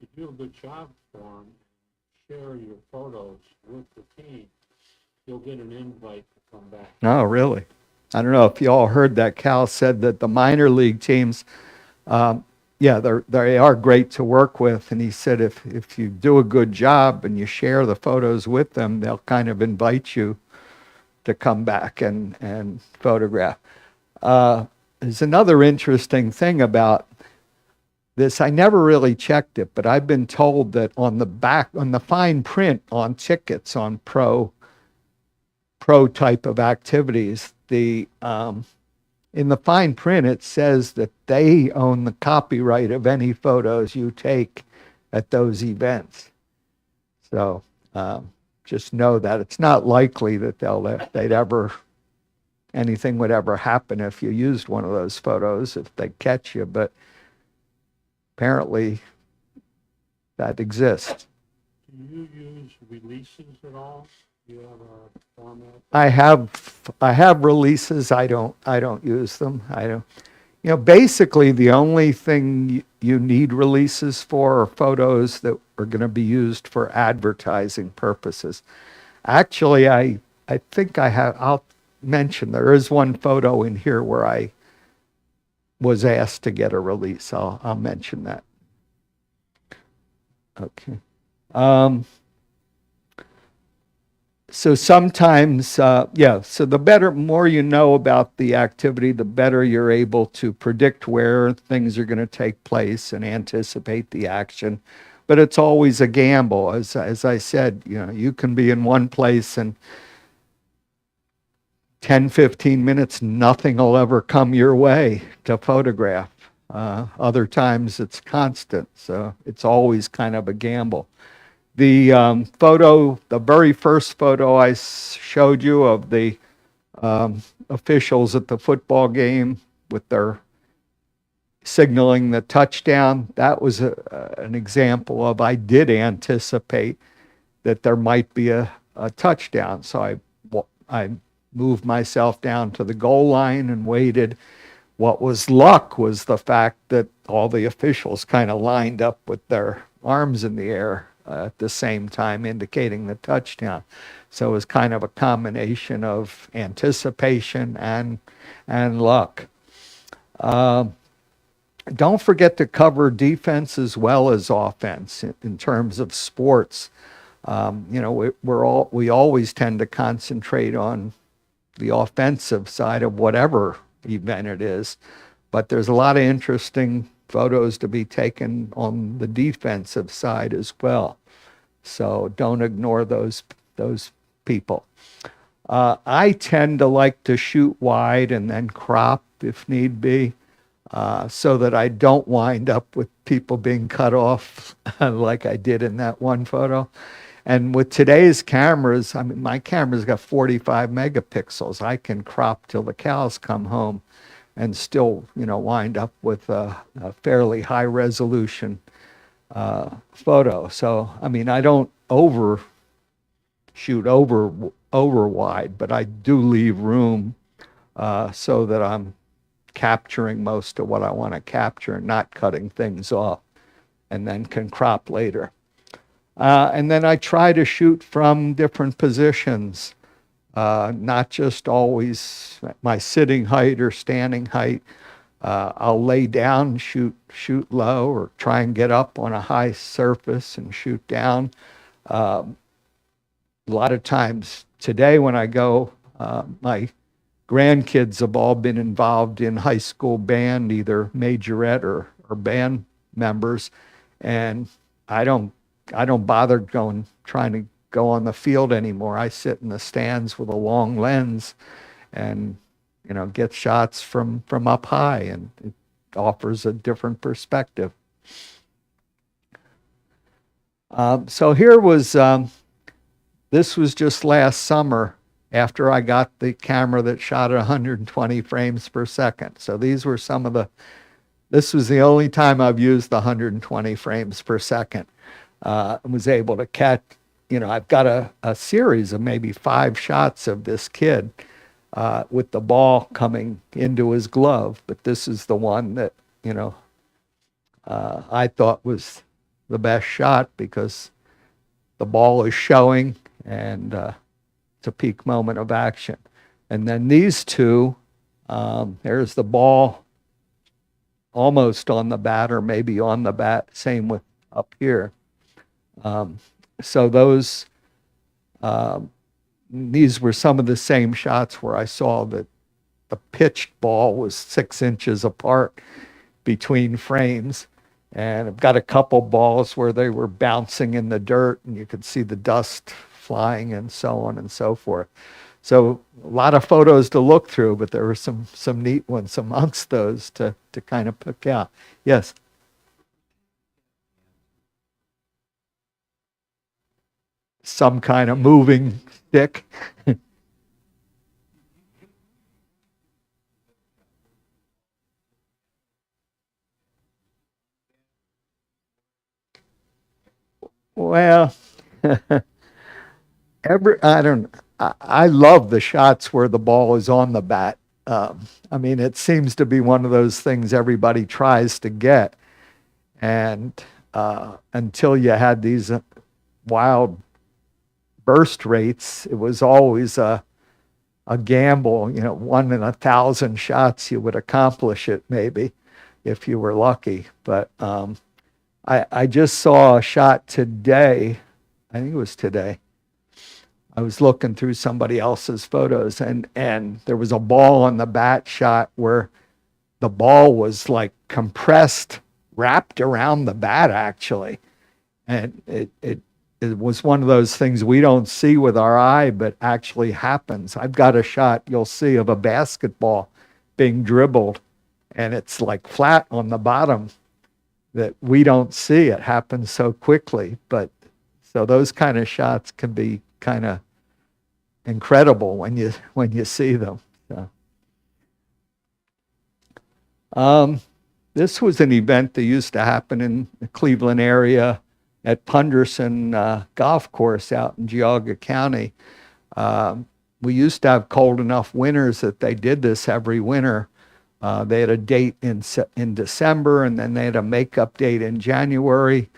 you do a good job for them, share your photos with the team, you'll get an invite to come back. Oh, really? I don't know if you all heard that. Cal said that the minor league teams, they are great to work with. And he said if you do a good job and you share the photos with them, they'll kind of invite you to come back and photograph. There's another interesting thing about this. I never really checked it, but I've been told that on the back, on the fine print on tickets on pro type of activities, in the fine print it says that they own the copyright of any photos you take at those events. So just know that it's not likely that anything would ever happen if you used one of those photos, if they catch you, but apparently that exists. Do you use releases at all? Do you have a format? I have releases. I don't use them. Basically the only thing you need releases for are photos that are going to be used for advertising purposes. Actually, I think I'll mention there is one photo in here where I was asked to get a release. I'll mention that. Okay. So sometimes, so the more you know about the activity, the better you're able to predict where things are going to take place and anticipate the action. But it's always a gamble. As I said, you can be in one place and 10, 15 minutes, nothing will ever come your way to photograph. Other times it's constant, so it's always kind of a gamble. The the very first photo I showed you of the officials at the football game with their signaling the touchdown, that was an example of I did anticipate that there might be a touchdown. So I moved myself down to the goal line and waited. What was luck was the fact that all the officials kind of lined up with their arms in the air at the same time, indicating the touchdown. So it was kind of a combination of anticipation and luck. Don't forget to cover defense as well as offense in terms of sports. We always tend to concentrate on the offensive side of whatever event it is, but there's a lot of interesting photos to be taken on the defensive side as well. So don't ignore those people. I tend to like to shoot wide and then crop if need be, so that I don't wind up with people being cut off like I did in that one photo. And with today's cameras, I mean, my camera's got 45 megapixels. I can crop till the cows come home and still, wind up with a fairly high resolution photo. So, I mean, I don't shoot over wide, but I do leave room so that I'm capturing most of what I want to capture and not cutting things off, and then can crop later. And then I try to shoot from different positions, not just always my sitting height or standing height. I'll lay down, shoot low, or try and get up on a high surface and shoot down. A lot of times today when I go, my grandkids have all been involved in high school band, either majorette or band members, and I don't bother trying to go on the field anymore. I sit in the stands with a long lens and get shots from up high, and it offers a different perspective. So here was this was just last summer after I got the camera that shot at 120 frames per second. So these were this was the only time I've used the 120 frames per second. I was able to catch, I've got a series of maybe 5 shots of this kid with the ball coming into his glove, but this is the one that, I thought was the best shot because the ball is showing and it's a peak moment of action. And then these two, there's the ball almost on the bat or maybe on the bat, same with up here. So these were some of the same shots where I saw that the pitched ball was 6 inches apart between frames. And I've got a couple balls where they were bouncing in the dirt and you could see the dust flying and so on and so forth. So a lot of photos to look through, but there were some neat ones amongst those to kind of pick out. Yes. Some kind of moving stick. Well, I love the shots where the ball is on the bat. I mean, it seems to be one of those things everybody tries to get. And until you had these wild burst rates, it was always a gamble. 1 in 1,000 shots, you would accomplish it maybe if you were lucky. But I just saw a shot today. I think it was today. I was looking through somebody else's photos and there was a ball on the bat shot where the ball was like compressed, wrapped around the bat actually. And it was one of those things we don't see with our eye, but actually happens. I've got a shot you'll see of a basketball being dribbled and it's like flat on the bottom that we don't see. It happens so quickly. But so those kind of shots can be kind of incredible when you see them. So. This was an event that used to happen in the Cleveland area at Punderson Golf Course out in Geauga County. We used to have cold enough winters that they did this every winter. They had a date in December, and then they had a makeup date in January.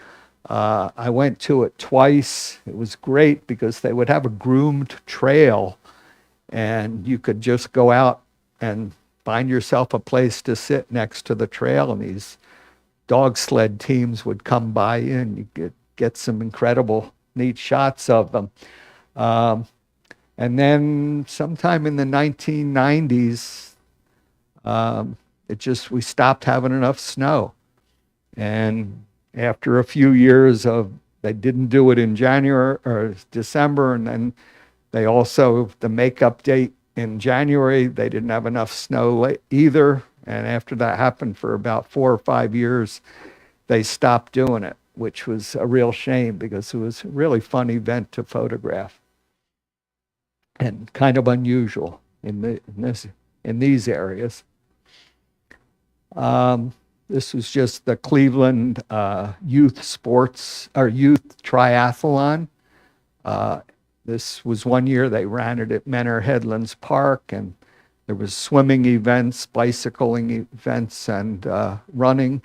I went to it twice. It was great because they would have a groomed trail, and you could just go out and find yourself a place to sit next to the trail, and these dog sled teams would come by you, and you could get some incredible, neat shots of them. And then sometime in the 1990s, we stopped having enough snow. And after a few years they didn't do it in January or December, and then the makeup date in January, they didn't have enough snow either. And after that happened for about 4 or 5 years, they stopped doing it, which was a real shame because it was a really fun event to photograph and kind of unusual in these areas. This was just the Cleveland youth sports or youth triathlon. This was one year they ran it at Menor Headlands Park, and there was swimming events, bicycling events, and running,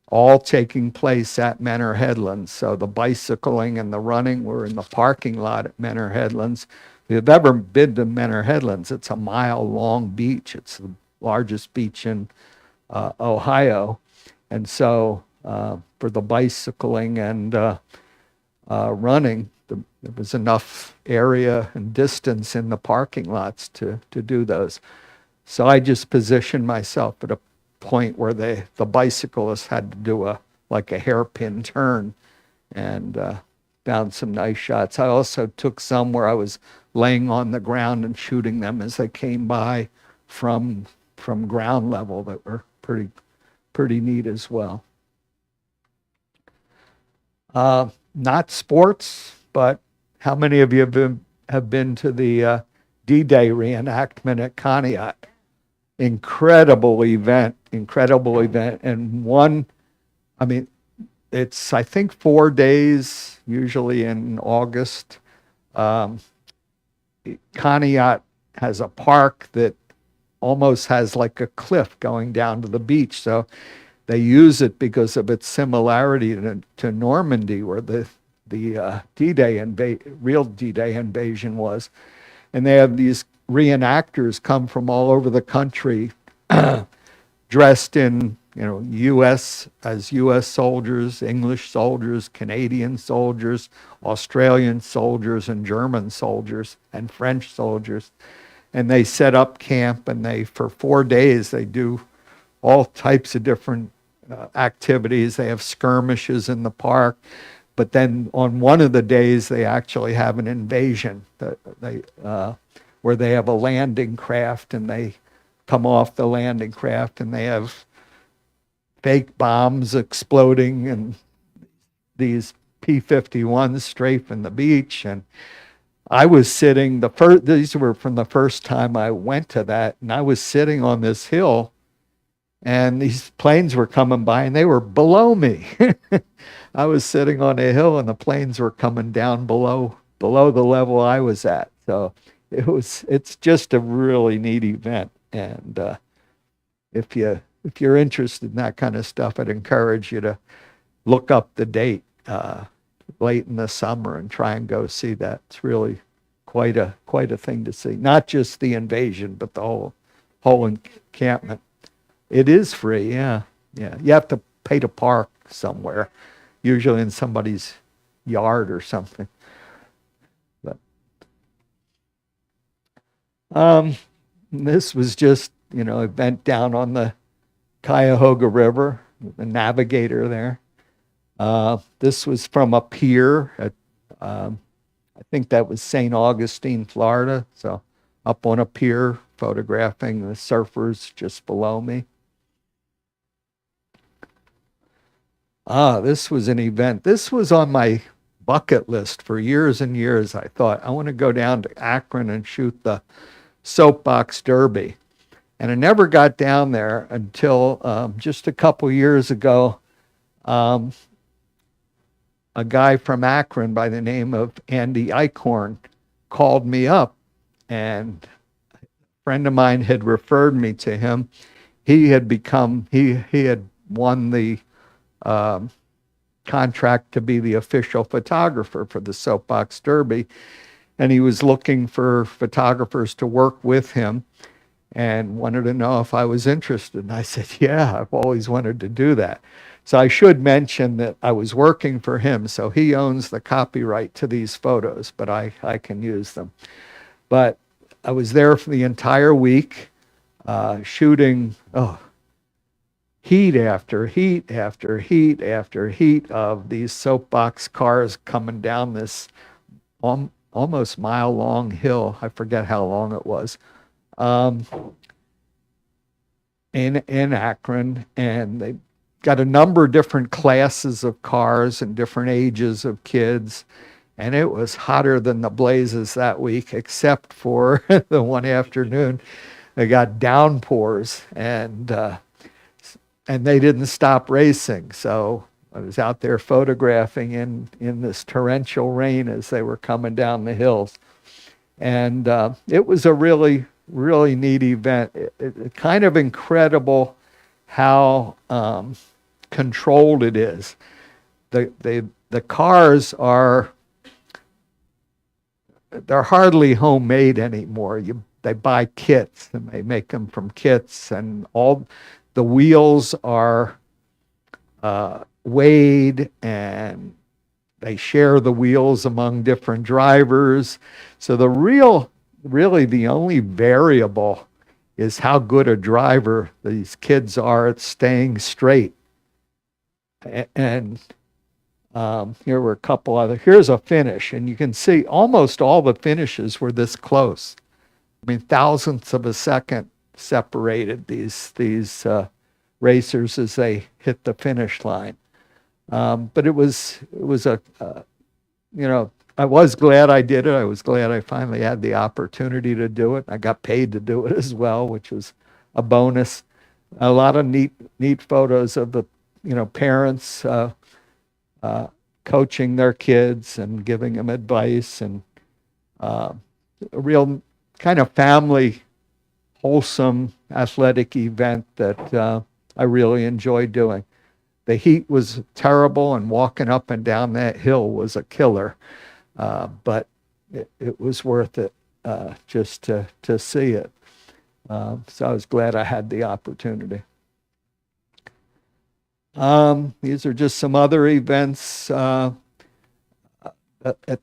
all taking place at Menor Headlands. So the bicycling and the running were in the parking lot at Menor Headlands. If you've ever been to Menor Headlands, it's a mile-long beach. It's the largest beach in Ohio. And so for the bicycling and running, there was enough area and distance in the parking lots to do those. So I just positioned myself at a point where the bicyclists had to do a hairpin turn, and found some nice shots. I also took some where I was laying on the ground and shooting them as they came by from ground level that were pretty neat as well. Not sports, but how many of you have been to the D-Day reenactment at Conneaut? Incredible event. And it's, I think, 4 days, usually in August. Conneaut has a park that almost has like a cliff going down to the beach. So they use it because of its similarity to Normandy, where the D-Day real D-Day invasion was. And they have these reenactors come from all over the country dressed in, U.S. soldiers, English soldiers, Canadian soldiers, Australian soldiers, and German soldiers, and French soldiers. and they set up camp, and for 4 days, they do all types of different activities. They have skirmishes in the park, but then on one of the days, they actually have an invasion where they have a landing craft, and they come off the landing craft, and they have fake bombs exploding, and these P-51s strafing the beach. And I was sitting, these were from the first time I went to that, and I was sitting on this hill, and these planes were coming by, and they were below me. I was sitting on a hill, and the planes were coming down below the level I was at. So it's just a really neat event. And if you're interested in that kind of stuff, I'd encourage you to look up the date late in the summer and try and go see that. It's really quite a thing to see. Not just the invasion, but the whole encampment. It is free, yeah. You have to pay to park somewhere, usually in somebody's yard or something. But this was just, event down on the Cuyahoga River, the navigator there. This was from a pier at, I think that was St. Augustine, Florida. So up on a pier, photographing the surfers just below me. This was an event. This was on my bucket list for years and years. I thought, I want to go down to Akron and shoot the Soapbox Derby. And I never got down there until just a couple years ago. A guy from Akron by the name of Andy Eichhorn called me up, and a friend of mine had referred me to him. He had won the contract to be the official photographer for the Soapbox Derby, and he was looking for photographers to work with him and wanted to know if I was interested. And I said, yeah, I've always wanted to do that. So I should mention that I was working for him, so he owns the copyright to these photos, but I can use them. But I was there for the entire week, shooting heat after heat after heat after heat of these soapbox cars coming down this almost mile-long hill. I forget how long it was. In Akron, and they got a number of different classes of cars and different ages of kids, and it was hotter than the blazes that week, except for the one afternoon they got downpours, and they didn't stop racing. So I was out there photographing in this torrential rain as they were coming down the hills, and it was a really neat event. It kind of incredible how controlled it is. The cars they're hardly homemade anymore. They buy kits, and they make them from kits, and all the wheels are weighed, and they share the wheels among different drivers. So really the only variable is how good a driver these kids are at staying straight. And here were a couple other. Here's a finish, and you can see almost all the finishes were this close. I mean, thousandths of a second separated these racers as they hit the finish line. But it was I was glad I did it. I was glad I finally had the opportunity to do it. I got paid to do it as well, which was a bonus. A lot of neat photos of the parents coaching their kids and giving them advice, and a real kind of family, wholesome athletic event that I really enjoyed doing. The heat was terrible, and walking up and down that hill was a killer. But it was worth it just to see it. So I was glad I had the opportunity. These are just some other events at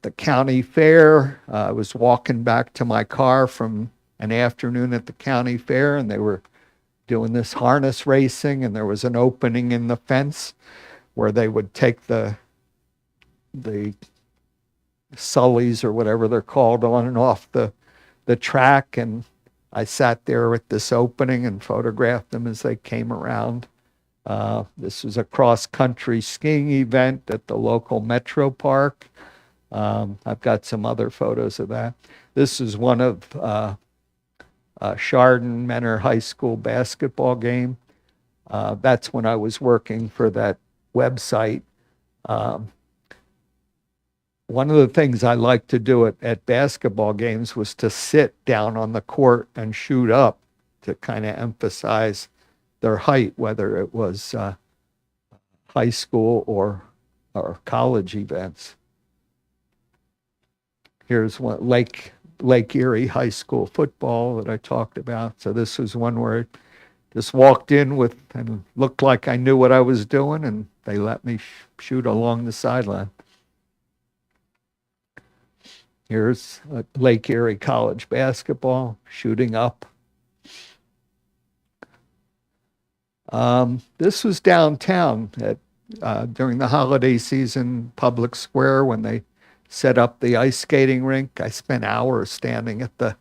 the county fair. I was walking back to my car from an afternoon at the county fair, and they were doing this harness racing, and there was an opening in the fence where they would take the sullies or whatever they're called on and off the track, and I sat there at this opening and photographed them as they came around. This was a cross-country skiing event at the local Metro Park. I've got some other photos of that. This is one of Chardon Menor High School basketball game. That's when I was working for that website. One of the things I liked to do at basketball games was to sit down on the court and shoot up to kind of emphasize their height, whether it was high school or college events. Here's one, Lake Erie High School football that I talked about. So this was one where I just walked in with and looked like I knew what I was doing, and they let me shoot along the sideline. Here's Lake Erie College basketball, shooting up. This was downtown during the holiday season, Public Square, when they set up the ice skating rink. I spent hours standing at the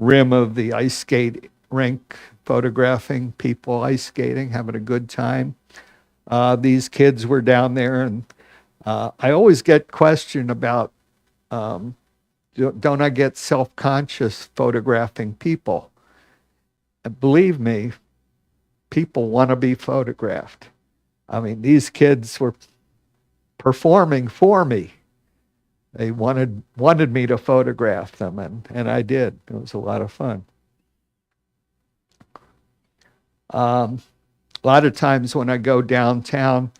rim of the ice skate rink, photographing people ice skating, having a good time. These kids were down there, and I always get questioned about, don't I get self-conscious photographing people? And believe me, people want to be photographed. I mean, these kids were performing for me. They wanted me to photograph them, and I did. It was a lot of fun. A lot of times when I go downtown,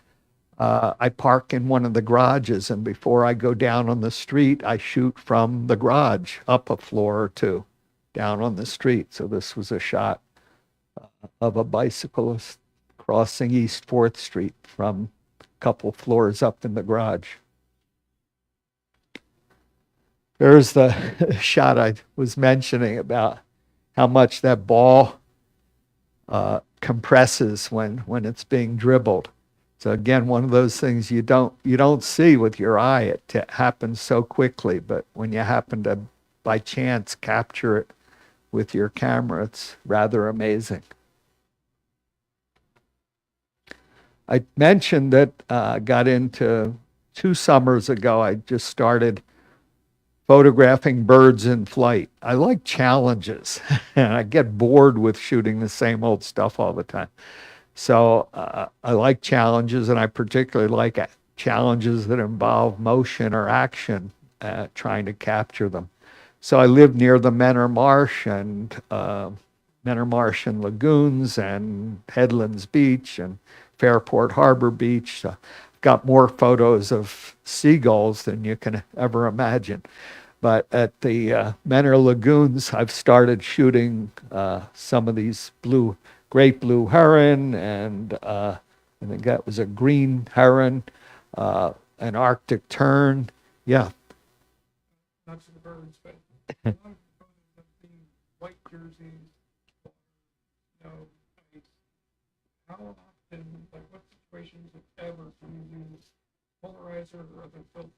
I park in one of the garages, and before I go down on the street, I shoot from the garage up a floor or two down on the street. So this was a shot of a bicyclist crossing East 4th Street from a couple floors up in the garage. There's the shot I was mentioning about how much that ball compresses when it's being dribbled. So again, one of those things you don't see with your eye. It happens so quickly, but when you happen to by chance capture it with your camera, it's rather amazing. I mentioned that I got into 2 summers ago. I just started photographing birds in flight. I like challenges, and I get bored with shooting the same old stuff all the time. So I like challenges, and I particularly like challenges that involve motion or action, trying to capture them. So I live near the Menor Marsh and Lagoons and Headlands Beach and Fairport Harbor Beach. So I've got more photos of seagulls than you can ever imagine. But at the Menor Lagoons, I've started shooting some of these great blue heron, and I think that was a green heron, an Arctic tern. Yeah. Not just the birds, but a lot of photos of the white jerseys, snow, ice. How often, like what situations, if ever, do you use polarizer or other filters?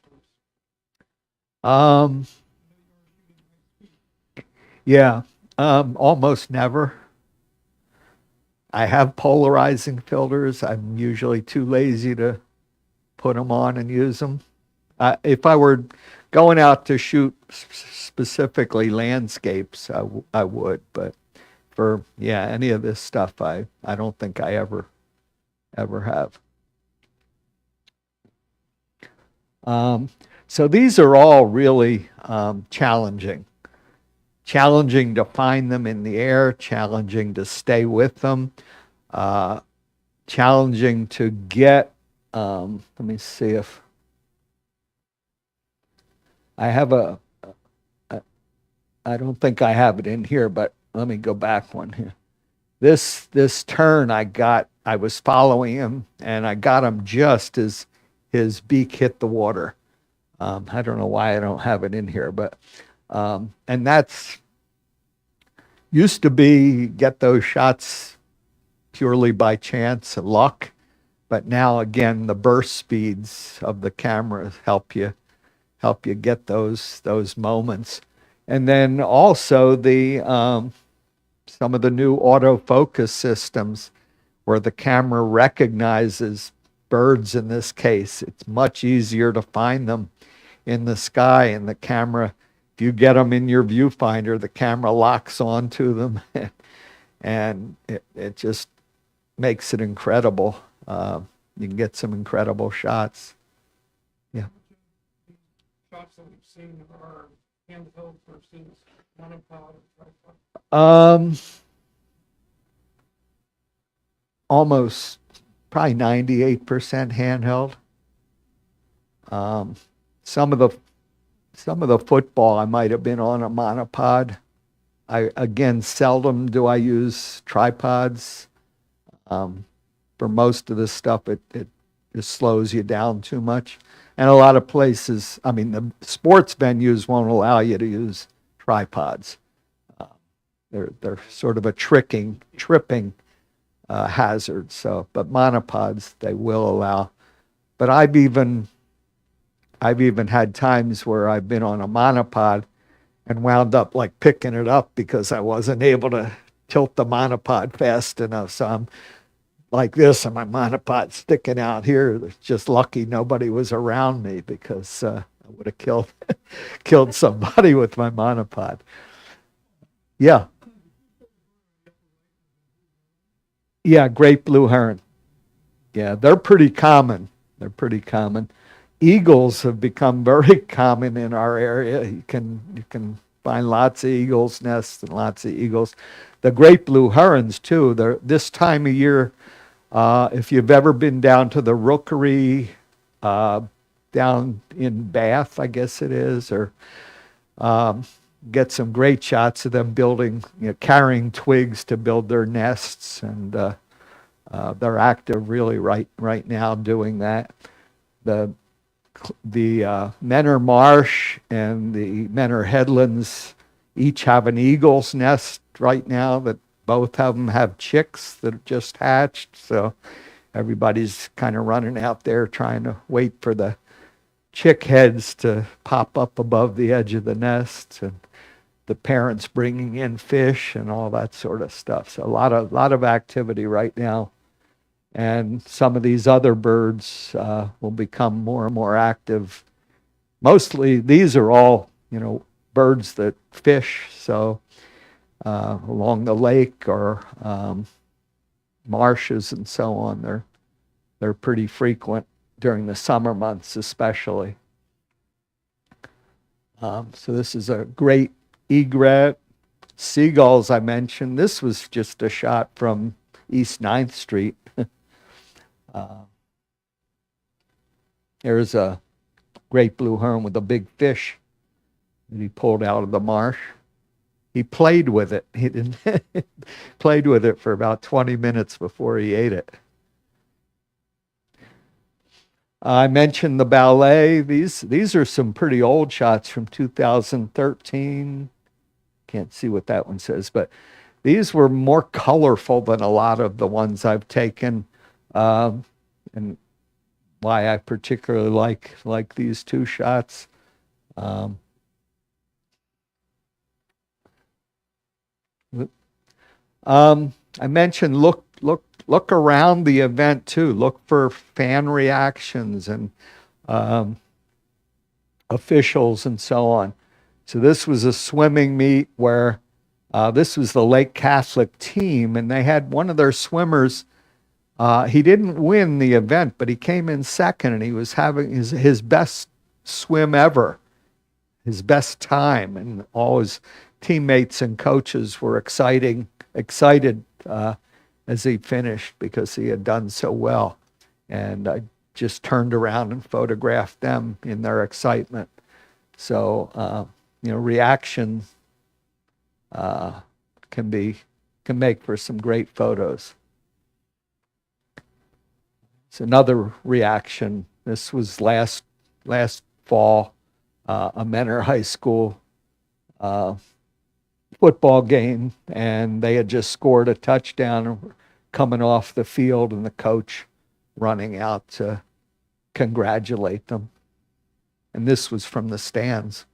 Yeah, almost never. I have polarizing filters. I'm usually too lazy to put them on and use them. If I were going out to shoot specifically landscapes, I would, but for any of this stuff, I don't think I ever have. So these are all really challenging to find them in the air, challenging to stay with them, challenging to get, let me see if I have I don't think I have it in here, but let me go back one here. This tern I was following him, and I got him just as his beak hit the water. I don't know why I don't have it in here, but and that's used to be get those shots purely by chance and luck, but now again the burst speeds of the camera help you get those moments. And then also the some of the new autofocus systems where the camera recognizes birds in this case. It's much easier to find them in the sky, and the camera, if you get them in your viewfinder, the camera locks onto them and it just makes it incredible. You can get some incredible shots. Yeah. Shots that we've seen are handheld versus monopod or tripod. Almost probably 98% handheld. Some of the football I might have been on a monopod. I again seldom do I use tripods. For most of this stuff, it just slows you down too much. And a lot of places, I mean, the sports venues won't allow you to use tripods. They're sort of a tripping hazard. So, but monopods they will allow. But I've even had times where I've been on a monopod and wound up like picking it up because I wasn't able to tilt the monopod fast enough. So I'm like this, and my monopod sticking out here. It's just lucky nobody was around me because I would have killed somebody with my monopod. Yeah. Yeah, great blue heron. Yeah, they're pretty common. Eagles have become very common in our area. You can find lots of eagles' nests and lots of eagles. The great blue herons too. They're this time of year. If you've ever been down to the rookery, down in Bath, I guess it is, or get some great shots of them building, carrying twigs to build their nests, and they're active really right now doing that. The Menor Marsh and the Menor Headlands each have an eagle's nest right now that both of them have chicks that have just hatched. So everybody's kind of running out there trying to wait for the chick heads to pop up above the edge of the nest, and the parents bringing in fish and all that sort of stuff. So a lot of activity right now. And some of these other birds will become more and more active. Mostly these are all, birds that fish. So along the lake or marshes and so on, they're pretty frequent during the summer months especially. So this is a great egret. Seagulls I mentioned. This was just a shot from East 9th Street. There's a great blue heron with a big fish that he pulled out of the marsh. He played with it. He didn't played with it for about 20 minutes before he ate it. I mentioned the ballet. These are some pretty old shots from 2013. Can't see what that one says, but these were more colorful than a lot of the ones I've taken. And why I particularly like these two shots. I mentioned look around the event too. Look for fan reactions and officials and so on. So this was a swimming meet where this was the Lake Catholic team, and they had one of their swimmers. He didn't win the event, but he came in second, and he was having his best swim ever, his best time, and all his teammates and coaches were excited as he finished because he had done so well. And I just turned around and photographed them in their excitement. So, reaction can make for some great photos. It's another reaction. This was last fall, a Menor High School football game, and they had just scored a touchdown and were coming off the field, and the coach running out to congratulate them. And this was from the stands.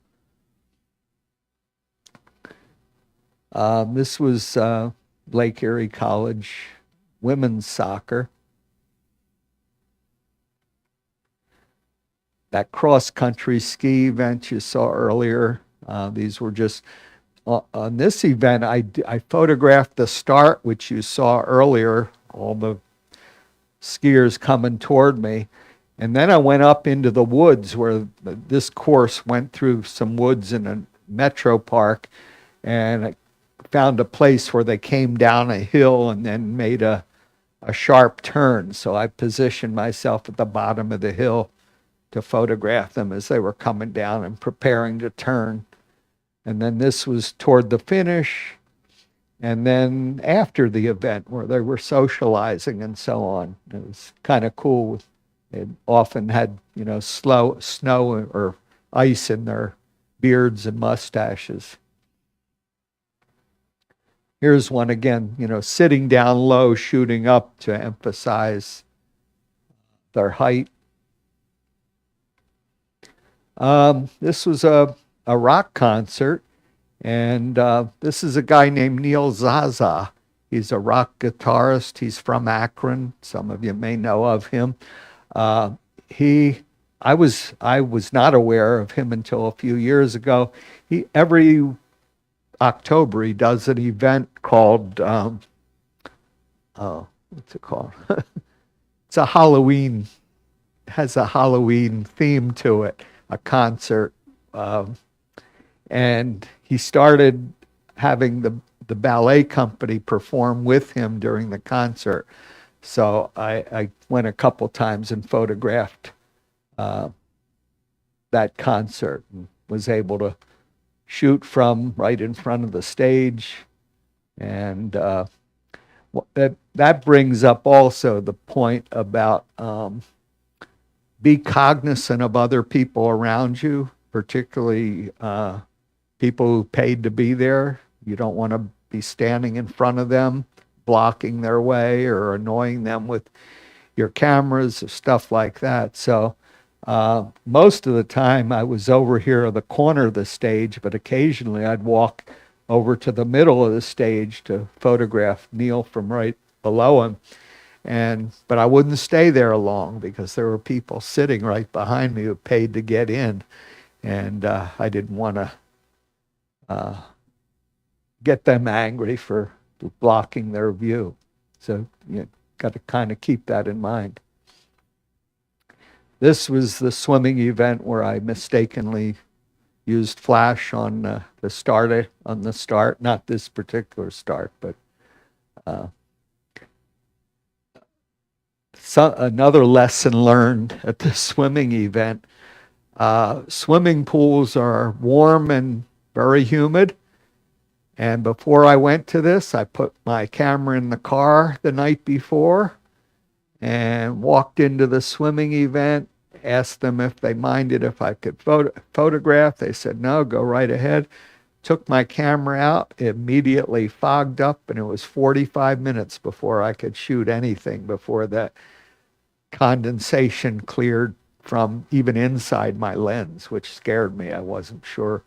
This was Lake Erie College women's soccer. That cross-country ski event you saw earlier, these were just, on this event, I photographed the start, which you saw earlier, all the skiers coming toward me. And then I went up into the woods where this course went through some woods in a metro park, and I found a place where they came down a hill and then made a sharp turn. So I positioned myself at the bottom of the hill to photograph them as they were coming down and preparing to turn. And then this was toward the finish, and then after the event where they were socializing and so on. It was kind of cool. It often had, snow or ice in their beards and mustaches. Here's one again, sitting down low, shooting up to emphasize their height. This was a rock concert, and this is a guy named Neil Zaza. He's a rock guitarist. He's from Akron. Some of you may know of him. I was not aware of him until a few years ago. Every October he does an event called what's it called? It's a Halloween, has a Halloween theme to it, a concert. And he started having the ballet company perform with him during the concert. So I went a couple times and photographed that concert and was able to shoot from right in front of the stage. And that brings up also the point about be cognizant of other people around you, particularly people who paid to be there. You don't want to be standing in front of them, blocking their way or annoying them with your cameras or stuff like that. So most of the time I was over here at the corner of the stage, but occasionally I'd walk over to the middle of the stage to photograph Neil from right below him. But I wouldn't stay there long because there were people sitting right behind me who paid to get in, and I didn't want to get them angry for blocking their view. So you got to kind of keep that in mind. This was the swimming event where I mistakenly used flash on the start, not this particular start, but another lesson learned at the swimming event. Swimming pools are warm and very humid. And before I went to this, I put my camera in the car the night before and walked into the swimming event, asked them if they minded if I could photograph. They said, no, go right ahead. Took my camera out, immediately fogged up, and it was 45 minutes before I could shoot anything, before that condensation cleared from even inside my lens, which scared me. I wasn't sure.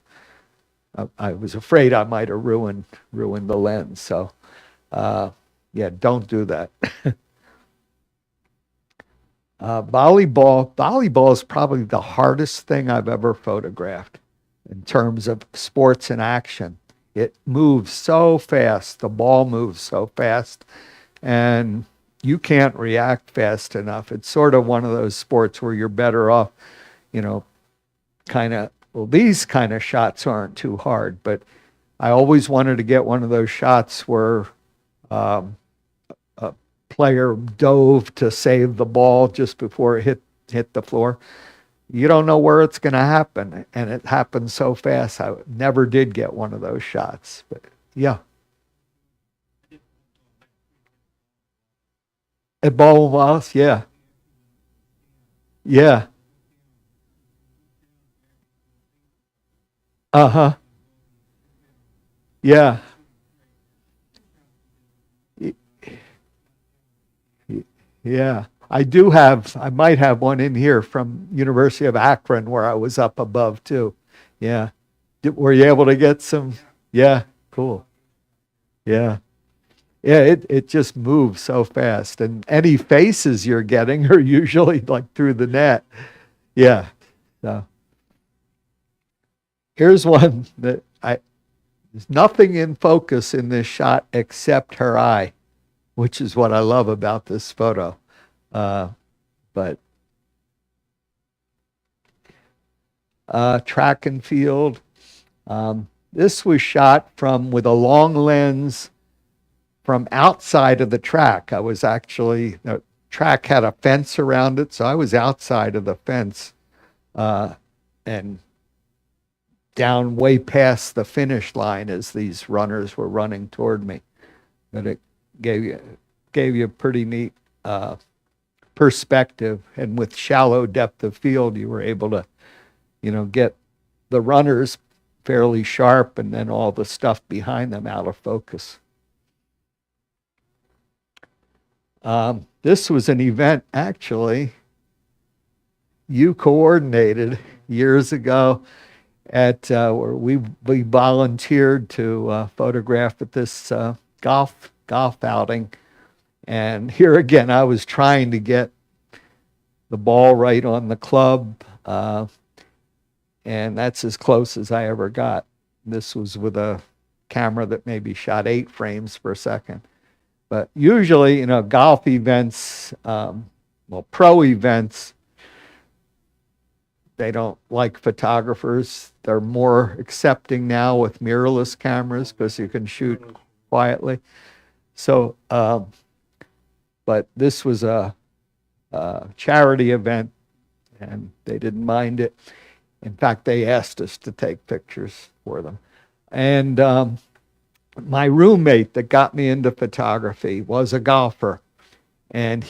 I was afraid I might have ruined the lens. So, yeah, don't do that. Volleyball is probably the hardest thing I've ever photographed in terms of sports in action. It moves so fast. The ball moves so fast, and you can't react fast enough. It's sort of one of those sports where you're better off, these kind of shots aren't too hard, but I always wanted to get one of those shots where a player dove to save the ball just before it hit the floor. You don't know where it's going to happen, and it happened so fast. I never did get one of those shots, but yeah. At Bowling, yeah. Yeah. Uh-huh. Yeah. Y- y- Yeah. I might have one in here from University of Akron where I was up above too. Yeah. Were you able to get some? Yeah. Cool. Yeah. Yeah, it just moves so fast. And any faces you're getting are usually like through the net. Yeah. So here's one that there's nothing in focus in this shot except her eye, which is what I love about this photo. Uh, but track and field. This was shot from with a long lens from outside of the track. I was actually, the track had a fence around it, so I was outside of the fence and down way past the finish line as these runners were running toward me. But it gave you a pretty neat perspective, and with shallow depth of field, you were able to, get the runners fairly sharp, and then all the stuff behind them out of focus. This was an event actually you coordinated years ago at where we volunteered to photograph at this golf outing, and here again I was trying to get the ball right on the club, and that's as close as I ever got. This was with a camera that maybe shot 8 frames per second. But usually, golf events, pro events, they don't like photographers. They're more accepting now with mirrorless cameras because you can shoot quietly. So, but this was a charity event, and they didn't mind it. In fact, they asked us to take pictures for them. And my roommate that got me into photography was a golfer, and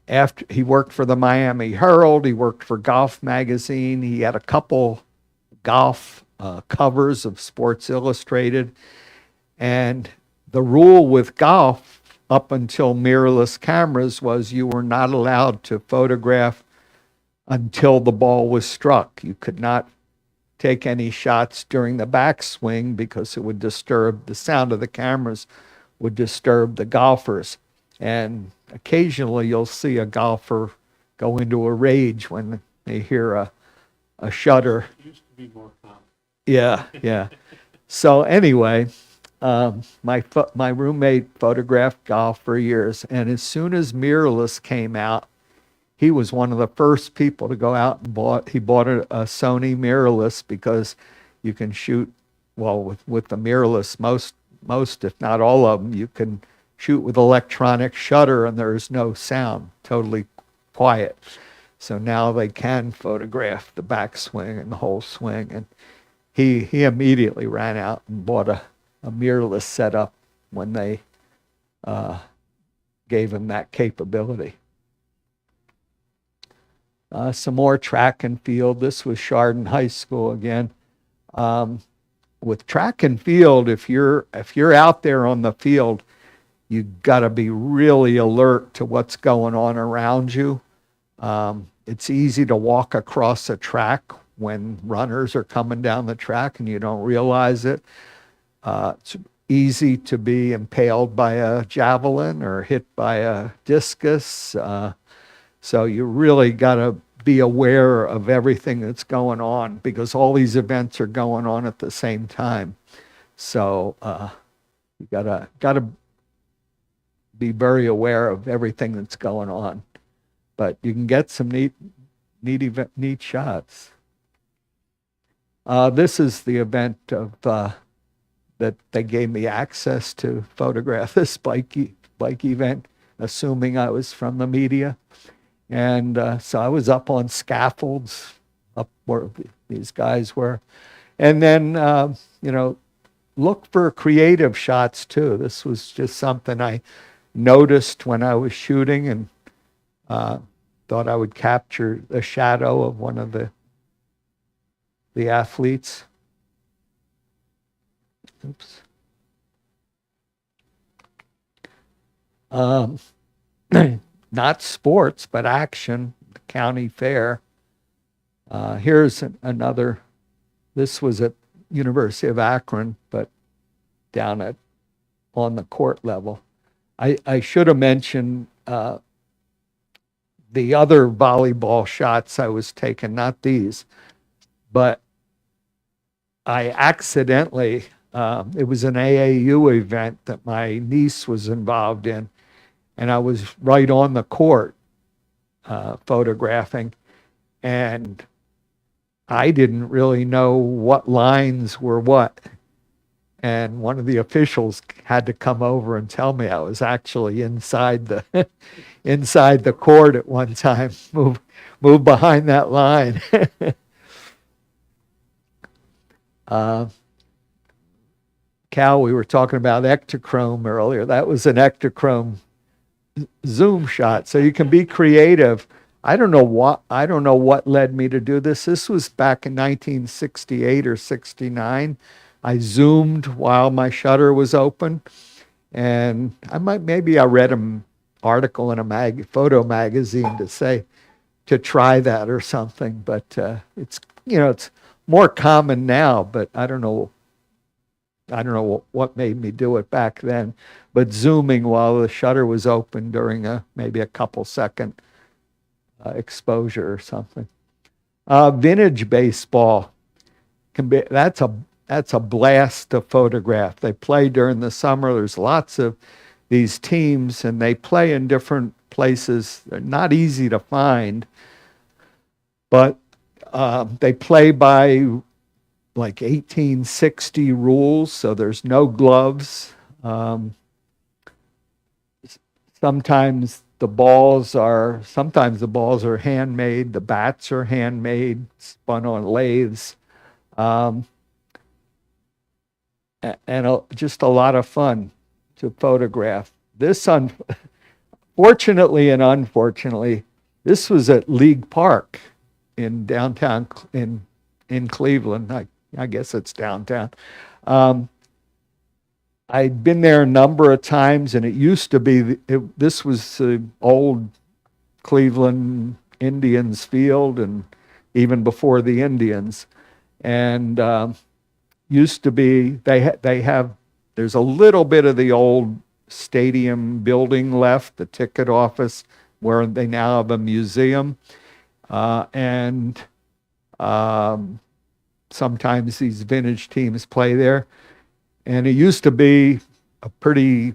after he worked for the Miami Herald, he worked for Golf Magazine. He had a couple golf covers of Sports Illustrated, and the rule with golf up until mirrorless cameras was you were not allowed to photograph until the ball was struck. You could not take any shots during the backswing because it would disturb the sound of the cameras, would disturb the golfers. And occasionally you'll see a golfer go into a rage when they hear a shutter. It used to be more common. Yeah. So anyway, my roommate photographed golf for years, and as soon as mirrorless came out, he was one of the first people to go out and bought a Sony mirrorless because you can shoot, well, with the mirrorless, most, if not all of them, you can shoot with electronic shutter and there's no sound, totally quiet. So now they can photograph the backswing and the whole swing. And he immediately ran out and bought a mirrorless setup when they gave him that capability. Some more track and field. This was Chardon High School again. With track and field, if you're out there on the field, you got to be really alert to what's going on around you. It's easy to walk across a track when runners are coming down the track and you don't realize it. It's easy to be impaled by a javelin or hit by a discus. So you really got to be aware of everything that's going on because all these events are going on at the same time. So you gotta be very aware of everything that's going on. But you can get some neat shots. This is the event of that they gave me access to photograph this bike event, assuming I was from the media. And so I was up on scaffolds, up where these guys were. And then, look for creative shots too. This was just something I noticed when I was shooting and thought I would capture the shadow of one of the athletes. Oops. Um, not sports, but action, the county fair. Here's another, this was at University of Akron, but down at on the court level. I should have mentioned the other volleyball shots I was taking, not these, but I accidentally, it was an AAU event that my niece was involved in, and I was right on the court photographing, and I didn't really know what lines were what. And one of the officials had to come over and tell me I was actually inside the inside the court at one time. Move behind that line. Cal, we were talking about Ektachrome earlier. That was an Ektachrome zoom shot. So you can be creative. I don't know what led me to do this. This was back in 1968 or 69. I zoomed while my shutter was open, and maybe I read an article in a photo magazine to try that or something. But it's more common now. But I don't know what made me do it back then. But zooming while the shutter was open during maybe a couple second exposure or something. Vintage baseball that's a blast to photograph. They play during the summer. There's lots of these teams, and they play in different places. They're not easy to find, but they play by like 1860 rules, so there's no gloves. Sometimes the balls are handmade. The bats are handmade, spun on lathes. And just a lot of fun to photograph. Fortunately and unfortunately, this was at League Park in downtown in Cleveland. I guess it's downtown. I'd been there a number of times, and it used to be this was the old Cleveland Indians field, and even before the Indians, and used to be there's a little bit of the old stadium building left, the ticket office, where they now have a museum, and sometimes these vintage teams play there. And it used to be a pretty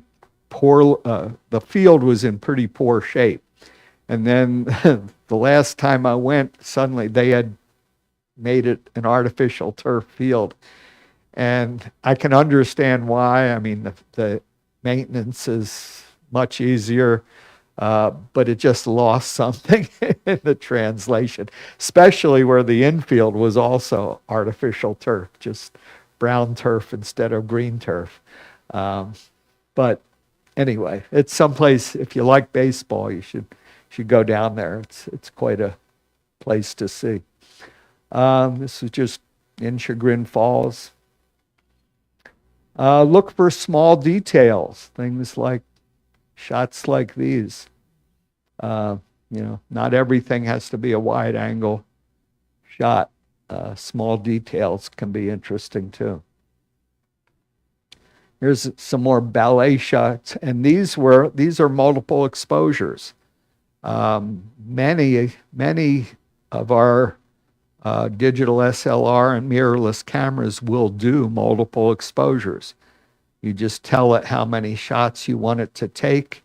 poor, the field was in pretty poor shape. And then the last time I went, suddenly they had made it an artificial turf field. And I can understand why. I mean, the maintenance is much easier, but it just lost something in the translation, especially where the infield was also artificial turf, just brown turf instead of green turf. But anyway, it's someplace, if you like baseball, you should go down there. It's quite a place to see. This is just in Chagrin Falls. Look for small details, things like shots like these. Not everything has to be a wide angle shot. Small details can be interesting too. Here's some more ballet shots, and these are multiple exposures. Many of our digital SLR and mirrorless cameras will do multiple exposures. You just tell it how many shots you want it to take,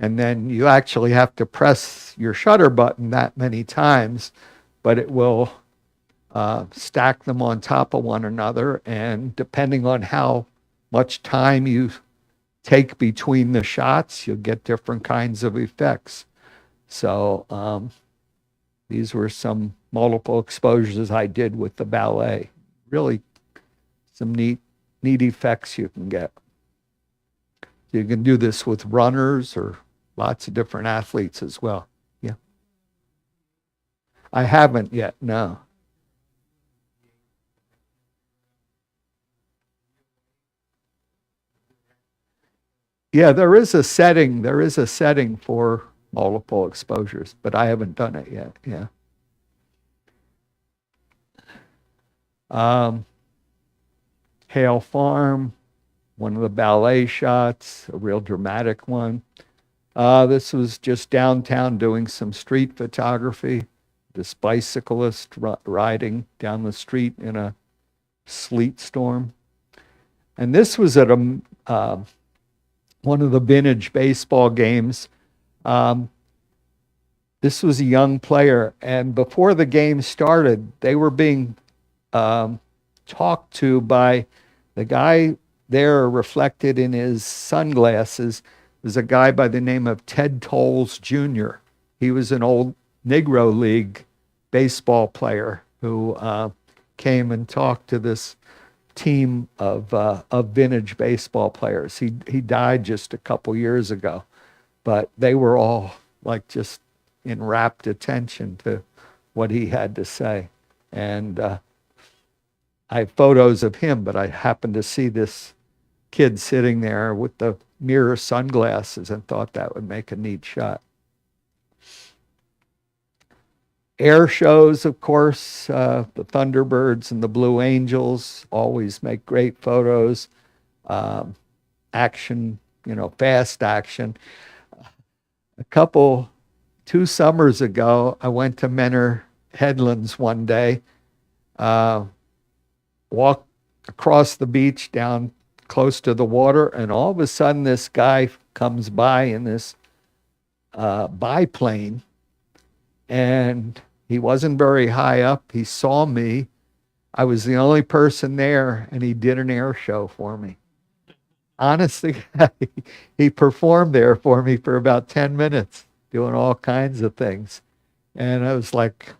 and then you actually have to press your shutter button that many times, but it will stack them on top of one another, and depending on how much time you take between the shots, you'll get different kinds of effects. So these were some multiple exposures I did with the ballet. Really some neat effects you can get. You can do this with runners or lots of different athletes as well. Yeah. I haven't yet, no. Yeah, there is a setting. There is a setting for multiple exposures, but I haven't done it yet. Yeah. Hale Farm, one of the ballet shots, a real dramatic one. This was just downtown doing some street photography. This bicyclist riding down the street in a sleet storm. And this was at one of the vintage baseball games. This was a young player, and before the game started, they were being talked to by the guy there reflected in his sunglasses. There's a guy by the name of Ted Tolles Jr. He was an old Negro League baseball player who came and talked to this team of vintage baseball players. He died just a couple years ago, but they were all like just in rapt attention to what he had to say. And I have photos of him, but I happened to see this kid sitting there with the mirror sunglasses and thought that would make a neat shot. Air shows, of course, the Thunderbirds and the Blue Angels always make great photos. Action, fast action. 2 summers ago, I went to Menor Headlands one day, walked across the beach down close to the water, and all of a sudden this guy comes by in this biplane, and he wasn't very high up. He saw me. I was the only person there, and he did an air show for me. Honestly, he performed there for me for about 10 minutes, doing all kinds of things. And I was like,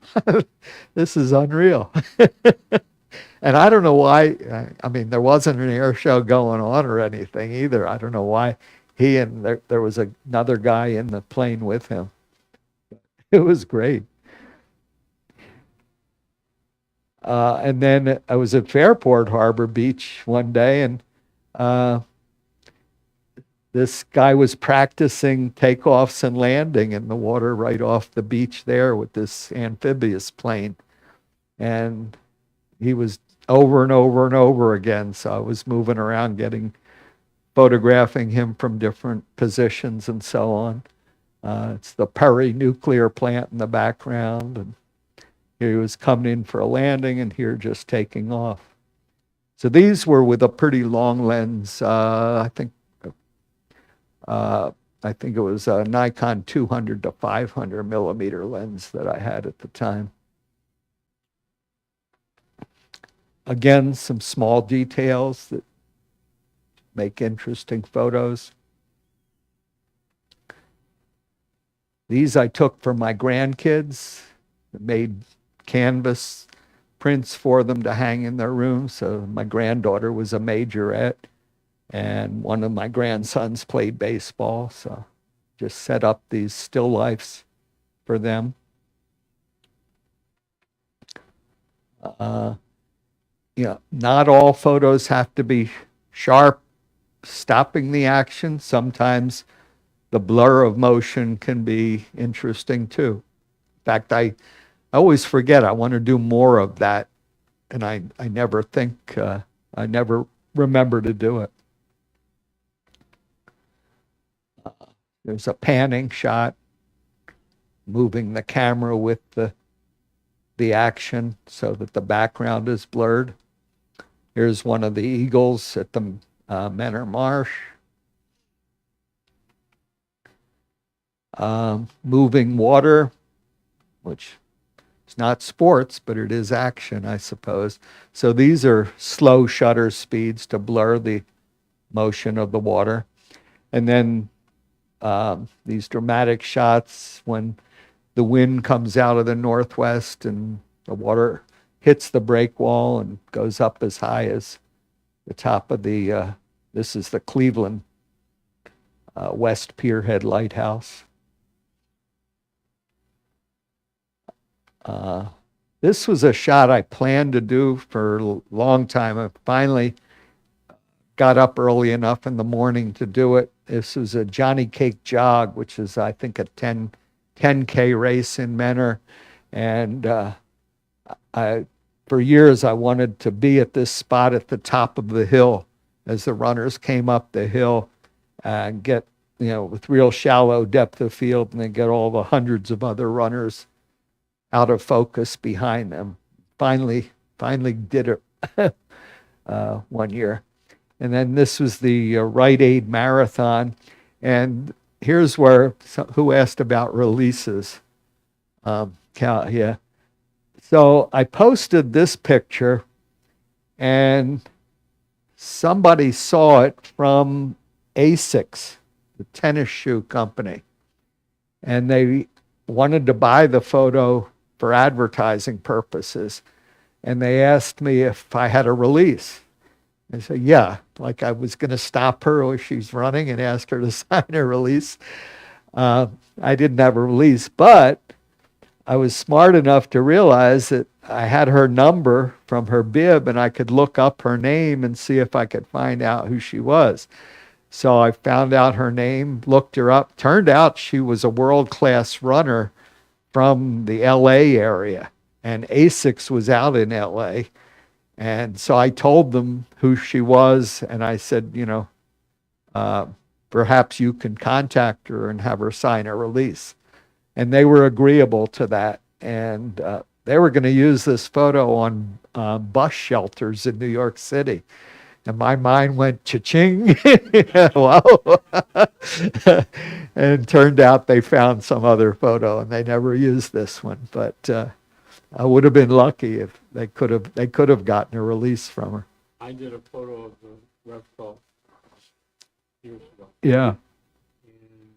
this is unreal. And I don't know why. I mean, there wasn't an air show going on or anything either. I don't know why he and there was another guy in the plane with him. It was great. And then I was at Fairport Harbor Beach one day, and this guy was practicing takeoffs and landing in the water right off the beach there with this amphibious plane. And he was over and over and over again. So I was moving around, photographing him from different positions and so on. It's the Perry nuclear plant in the background. And here he was coming in for a landing, and here just taking off. So these were with a pretty long lens. I think it was a Nikon 200 to 500 millimeter lens that I had at the time. Again, some small details that make interesting photos. These I took for my grandkids. I made canvas prints for them to hang in their room. So my granddaughter was a majorette, and one of my grandsons played baseball. So just set up these still lifes for them. Not all photos have to be sharp, stopping the action. Sometimes the blur of motion can be interesting too. In fact, I always forget I want to do more of that, and I never remember to do it. There's a panning shot, moving the camera with the action so that the background is blurred. Here's one of the eagles at the Menor Marsh. Moving water, which is not sports, but it is action, I suppose. So these are slow shutter speeds to blur the motion of the water. And then these dramatic shots when the wind comes out of the northwest and the water hits the break wall and goes up as high as the top of this is the Cleveland West Pierhead Lighthouse. This was a shot I planned to do for a long time. I finally got up early enough in the morning to do it. This was a Johnny Cake Jog, which is, I think, a 10K race in Menor. And for years, I wanted to be at this spot at the top of the hill as the runners came up the hill and get, with real shallow depth of field, and then get all the hundreds of other runners out of focus behind them. Finally did it one year. And then this was the Rite Aid Marathon. And here's who asked about releases? Cal, yeah. So I posted this picture, and somebody saw it from ASICS, the tennis shoe company. And they wanted to buy the photo for advertising purposes. And they asked me if I had a release. I said, yeah, like I was going to stop her while she's running and ask her to sign a release. I didn't have a release, but I was smart enough to realize that I had her number from her bib, and I could look up her name and see if I could find out who she was. So I found out her name, looked her up. Turned out she was a world-class runner from the LA area, and ASICS was out in LA. And so I told them who she was, and I said, perhaps you can contact her and have her sign a release. And they were agreeable to that. And they were going to use this photo on bus shelters in New York City. And my mind went cha-ching. Wow. And turned out they found some other photo, and they never used this one. But I would have been lucky if they could have gotten a release from her. I did a photo of the Repco years ago. Yeah. And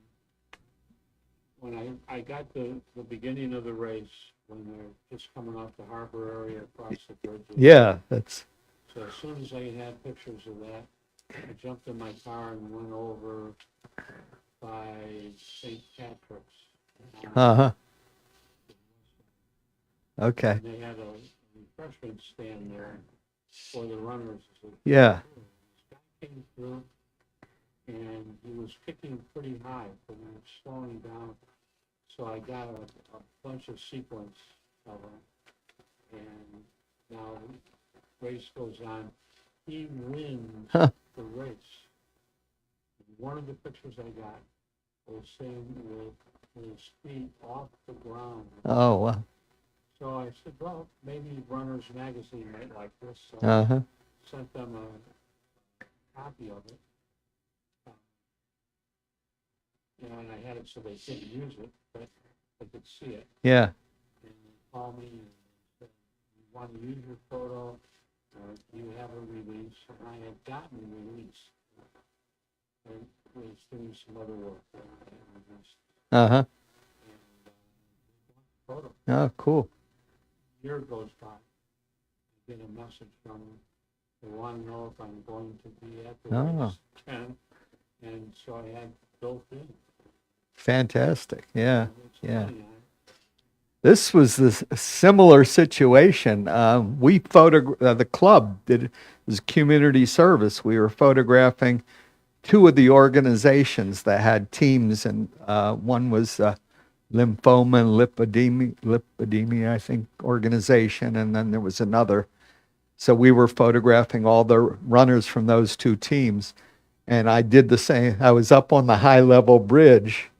when I got the beginning of the race, when they're just coming off the harbor area across the bridge. Yeah, that's. So as soon as I had pictures of that, I jumped in my car and went over by St. Patrick's. Uh-huh. Okay. And they had a refreshment stand there for the runners. Yeah. This guy came through, and he was kicking pretty high, but he was slowing down. So I got a bunch of sequence of him. And now the race goes on. He wins the race. And one of the pictures I got was him with his feet off the ground. Oh, wow. So I said, well, maybe Runners Magazine might like this. So Uh-huh. I sent them a copy of it. And I had it so they couldn't use it, but they could see it. Yeah. And they called me and said, you want to use your photo, or do you have a release? And I had gotten a release. I was doing some other work that I had released. Uh-huh. And photo. Oh, cool. Year goes by, I get a message from them. They want to know if I'm going to be at the Oh. race 10, and so I had built in. Fantastic. Yeah. It's Yeah. funny, This was this similar situation. We the club did, it was community service. We were photographing two of the organizations that had teams, and one was lymphoma and lipidemia, I think, organization, and then there was another. So we were photographing all the runners from those two teams, and I did the same. I was up on the high-level bridge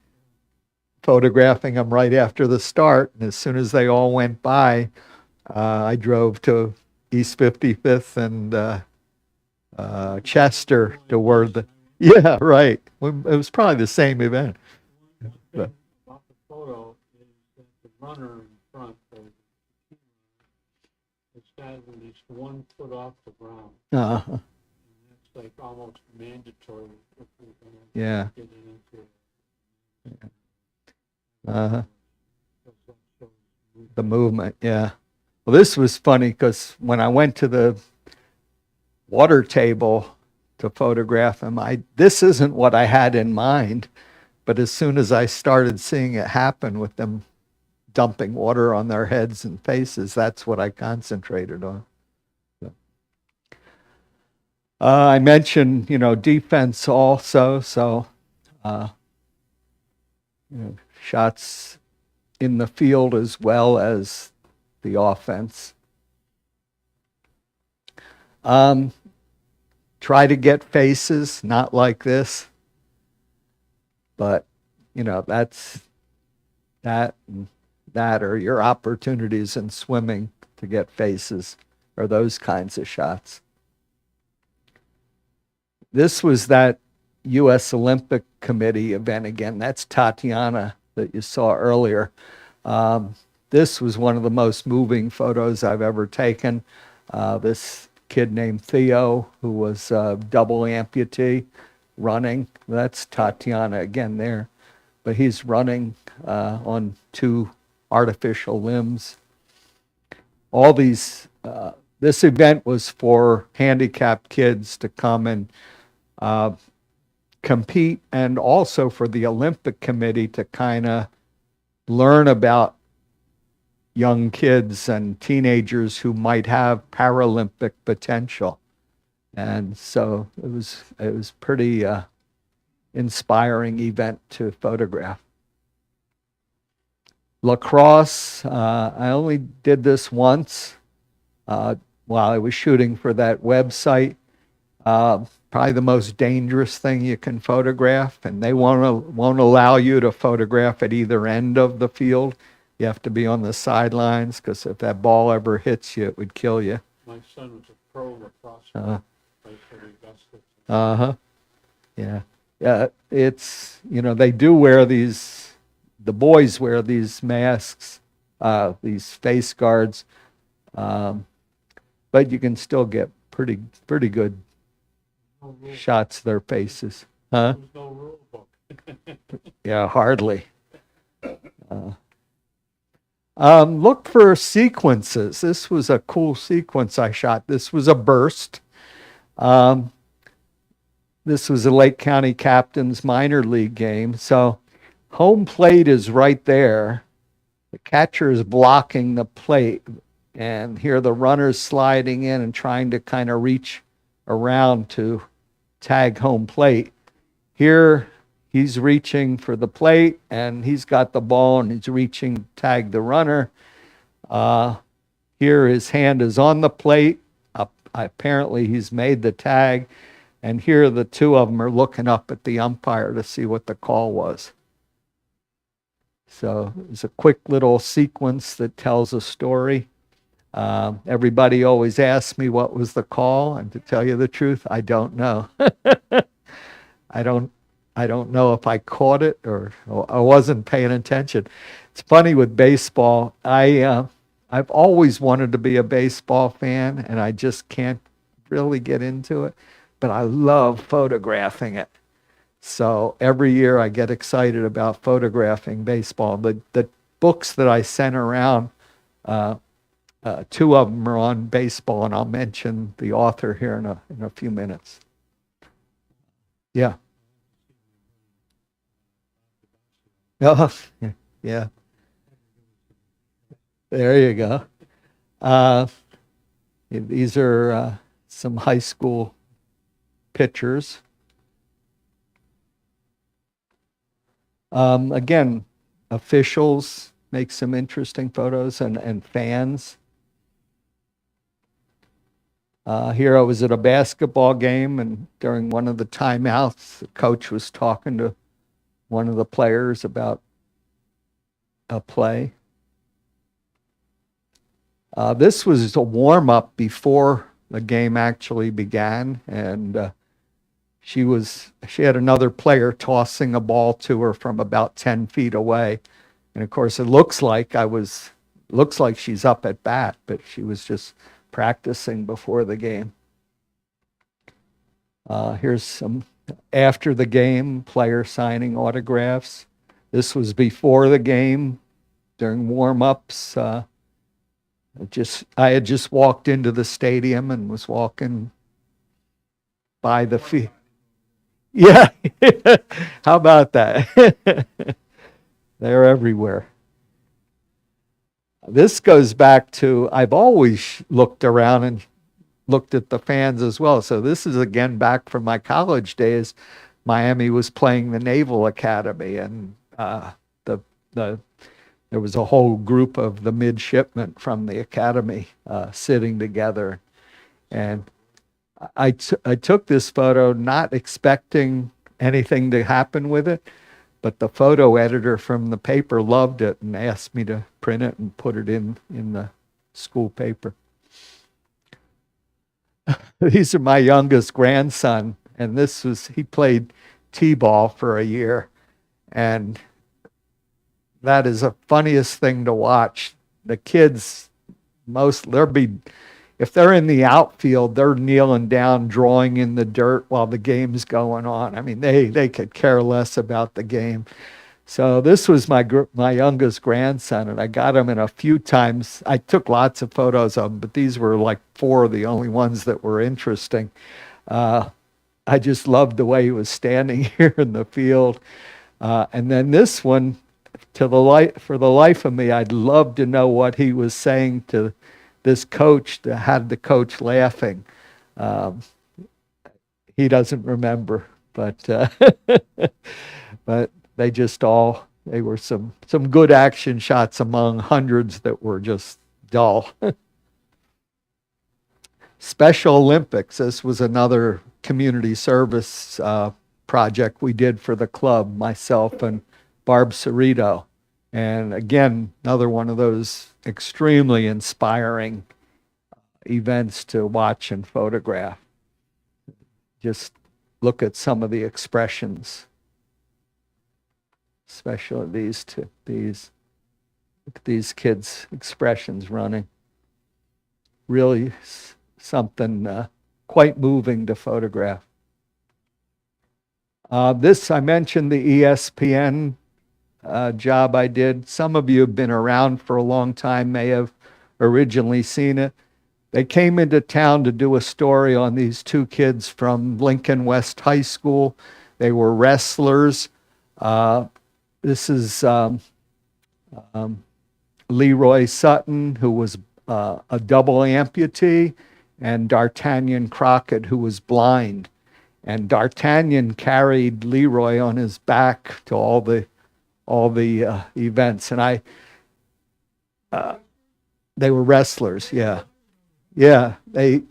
photographing them right after the start, and as soon as they all went by, I drove to East 55th and Chester to where the, yeah, right. It was probably the same event. about the photo is that the runner in front has got at least 1 foot off the ground. Uh, And that's like almost mandatory if we're going to yeah. get into Uh, because that shows the movement, yeah. Well, this was funny because when I went to the water table to photograph them, this isn't what I had in mind, but as soon as I started seeing it happen with them dumping water on their heads and faces, that's what I concentrated on. I mentioned, defense also, so uh, shots in the field as well as the offense. Try to get faces, not like this, but that's that and that are your opportunities in swimming to get faces, or those kinds of shots. This was that U.S. Olympic Committee event again. That's Tatiana that you saw earlier. This was one of the most moving photos I've ever taken. This kid named Theo, who was a double amputee, running. That's Tatiana again there. But he's running on 2 artificial limbs. All these, this event was for handicapped kids to come and compete, and also for the Olympic Committee to kind of learn about young kids and teenagers who might have Paralympic potential. And so it was pretty inspiring event to photograph. Lacrosse, I only did this once while I was shooting for that website. Probably the most dangerous thing you can photograph, and they won't allow you to photograph at either end of the field. You have to be on the sidelines, because if that ball ever hits you, it would kill you. My son was a pro lacrosse player, played for the Augusta. Uh-huh. Yeah. Yeah, it's, they do wear these, the boys wear these masks, these face guards, but you can still get pretty good No rule, shots of their faces. Huh? there's no rule book. Yeah, hardly. Look for sequences. This was a cool sequence I shot. This was a burst. This was a Lake County Captains minor league game. So home plate is right there. The catcher is blocking the plate. And here the runner's sliding in and trying to kind of reach around to tag home plate. Here he's reaching for the plate, and he's got the ball, and he's reaching to tag the runner. Here his hand is on the plate. Apparently he's made the tag. And here the 2 of them are looking up at the umpire to see what the call was. So it's a quick little sequence that tells a story. Everybody always asks me what was the call, and to tell you the truth, I don't know. I don't know if I caught it or I wasn't paying attention. It's funny with baseball. I've always wanted to be a baseball fan, and I just can't really get into it. But I love photographing it. So every year I get excited about photographing baseball. The books that I sent around, 2 of them are on baseball, and I'll mention the author here in a few minutes. Yeah. Oh, yeah. There you go. These are some high school pictures. Again, officials make some interesting photos, and fans. Here I was at a basketball game, and during one of the timeouts, the coach was talking to one of the players about a play. This was a warm-up before the game actually began, and she had another player tossing a ball to her from about 10 feet away. And of course, it looks like she's up at bat, but she was just practicing before the game. Here's some after the game, player signing autographs. This was before the game, during warm-ups. I had just walked into the stadium and was walking by the field. Yeah, how about that? They're everywhere. This goes back to, I've always looked around and looked at the fans as well. So this is again back from my college days. Miami was playing the Naval Academy, and the there was a whole group of the midshipmen from the academy sitting together, and I took this photo not expecting anything to happen with it, but the photo editor from the paper loved it and asked me to print it and put it in the school paper. These are my youngest grandson, and he played t-ball for a year, and that is the funniest thing to watch. The kids, if they're in the outfield, they're kneeling down, drawing in the dirt while the game's going on. I mean, they could care less about the game. So this was my youngest grandson, and I got him in a few times. I took lots of photos of him, but these were like 4 of the only ones that were interesting. I just loved the way he was standing here in the field. And then this one, for the life of me, I'd love to know what he was saying to this coach that had the coach laughing. He doesn't remember, but but they were some good action shots among hundreds that were just dull. Special Olympics. This was another community service project we did for the club, myself and Barb Cerrito. And again, another one of those extremely inspiring events to watch and photograph. Just look at some of the expressions, especially these kids' expressions running. Really something quite moving to photograph. This, I mentioned the ESPN job I did. Some of you have been around for a long time, may have originally seen it. They came into town to do a story on these 2 kids from Lincoln West High School. They were wrestlers. This is Leroy Sutton, who was a double amputee, and D'Artagnan Crockett, who was blind. And D'Artagnan carried Leroy on his back to all the events. And they were wrestlers, yeah. Yeah, they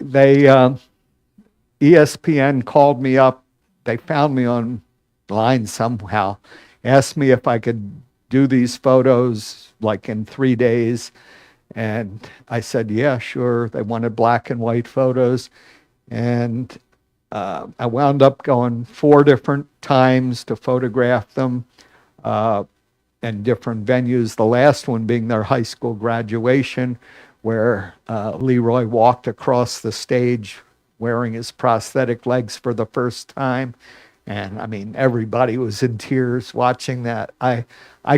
ESPN called me up. They found me online somehow, asked me if I could do these photos like in 3 days. And I said, yeah, sure. They wanted black and white photos. And I wound up going 4 different times to photograph them in different venues. The last one being their high school graduation, where Leroy walked across the stage wearing his prosthetic legs for the first time. And I mean, everybody was in tears watching that. I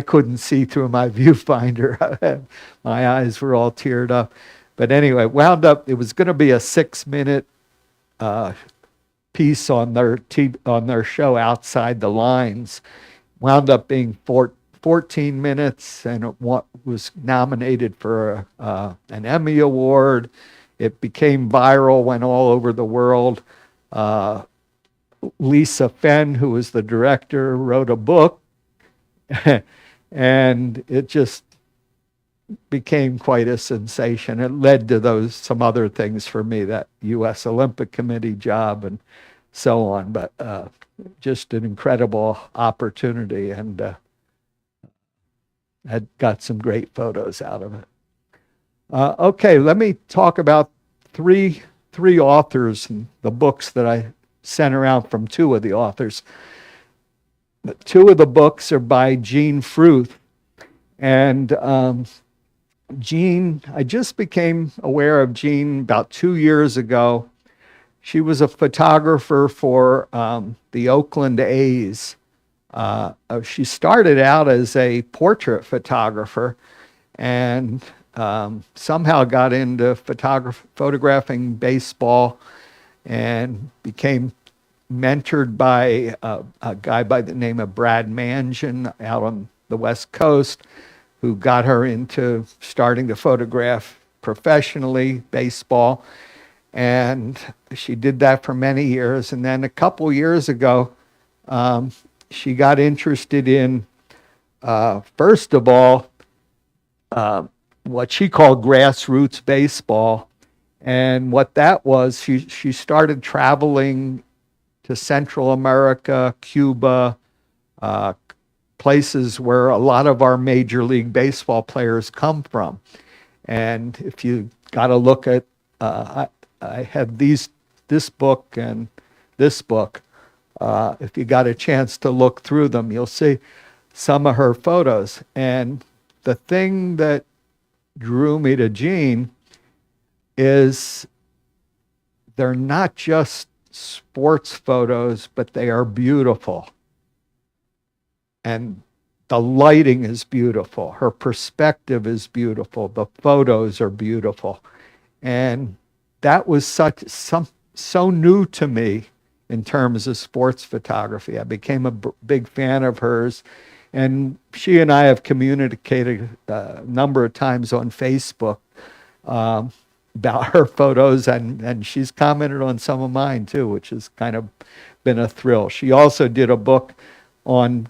couldn't see through my viewfinder. My eyes were all teared up. But anyway, wound up, it was going to be a 6-minute piece on their show Outside the Lines. Wound up being 14 minutes, and it was nominated for an Emmy Award. It became viral, went all over the world. Lisa Fenn, who was the director, wrote a book, and it just became quite a sensation. It led to some other things for me, that U.S. Olympic Committee job and so on. But just an incredible opportunity, and had got some great photos out of it. Okay, let me talk about three authors and the books that I sent around from 2 of the authors. 2 of the books are by Jean Fruth. And Jean, I just became aware of Jean about 2 years ago. She was a photographer for the Oakland A's. She started out as a portrait photographer and somehow got into photographing baseball and became mentored by a guy by the name of Brad Mangian out on the West Coast, who got her into starting to photograph professionally baseball. And she did that for many years. And then a couple years ago, she got interested in, first of all, what she called grassroots baseball. And what that was, she started traveling to Central America, Cuba, places where a lot of our Major League Baseball players come from. And if you got to look at, I have this book and this book. If you got a chance to look through them, you'll see some of her photos. And the thing that drew me to Jean is they're not just sports photos, but they are beautiful. And the lighting is beautiful. Her perspective is beautiful. The photos are beautiful. And that was so new to me in terms of sports photography. I became a big fan of hers. And she and I have communicated a number of times on Facebook about her photos, and she's commented on some of mine too, which has kind of been a thrill. She also did a book on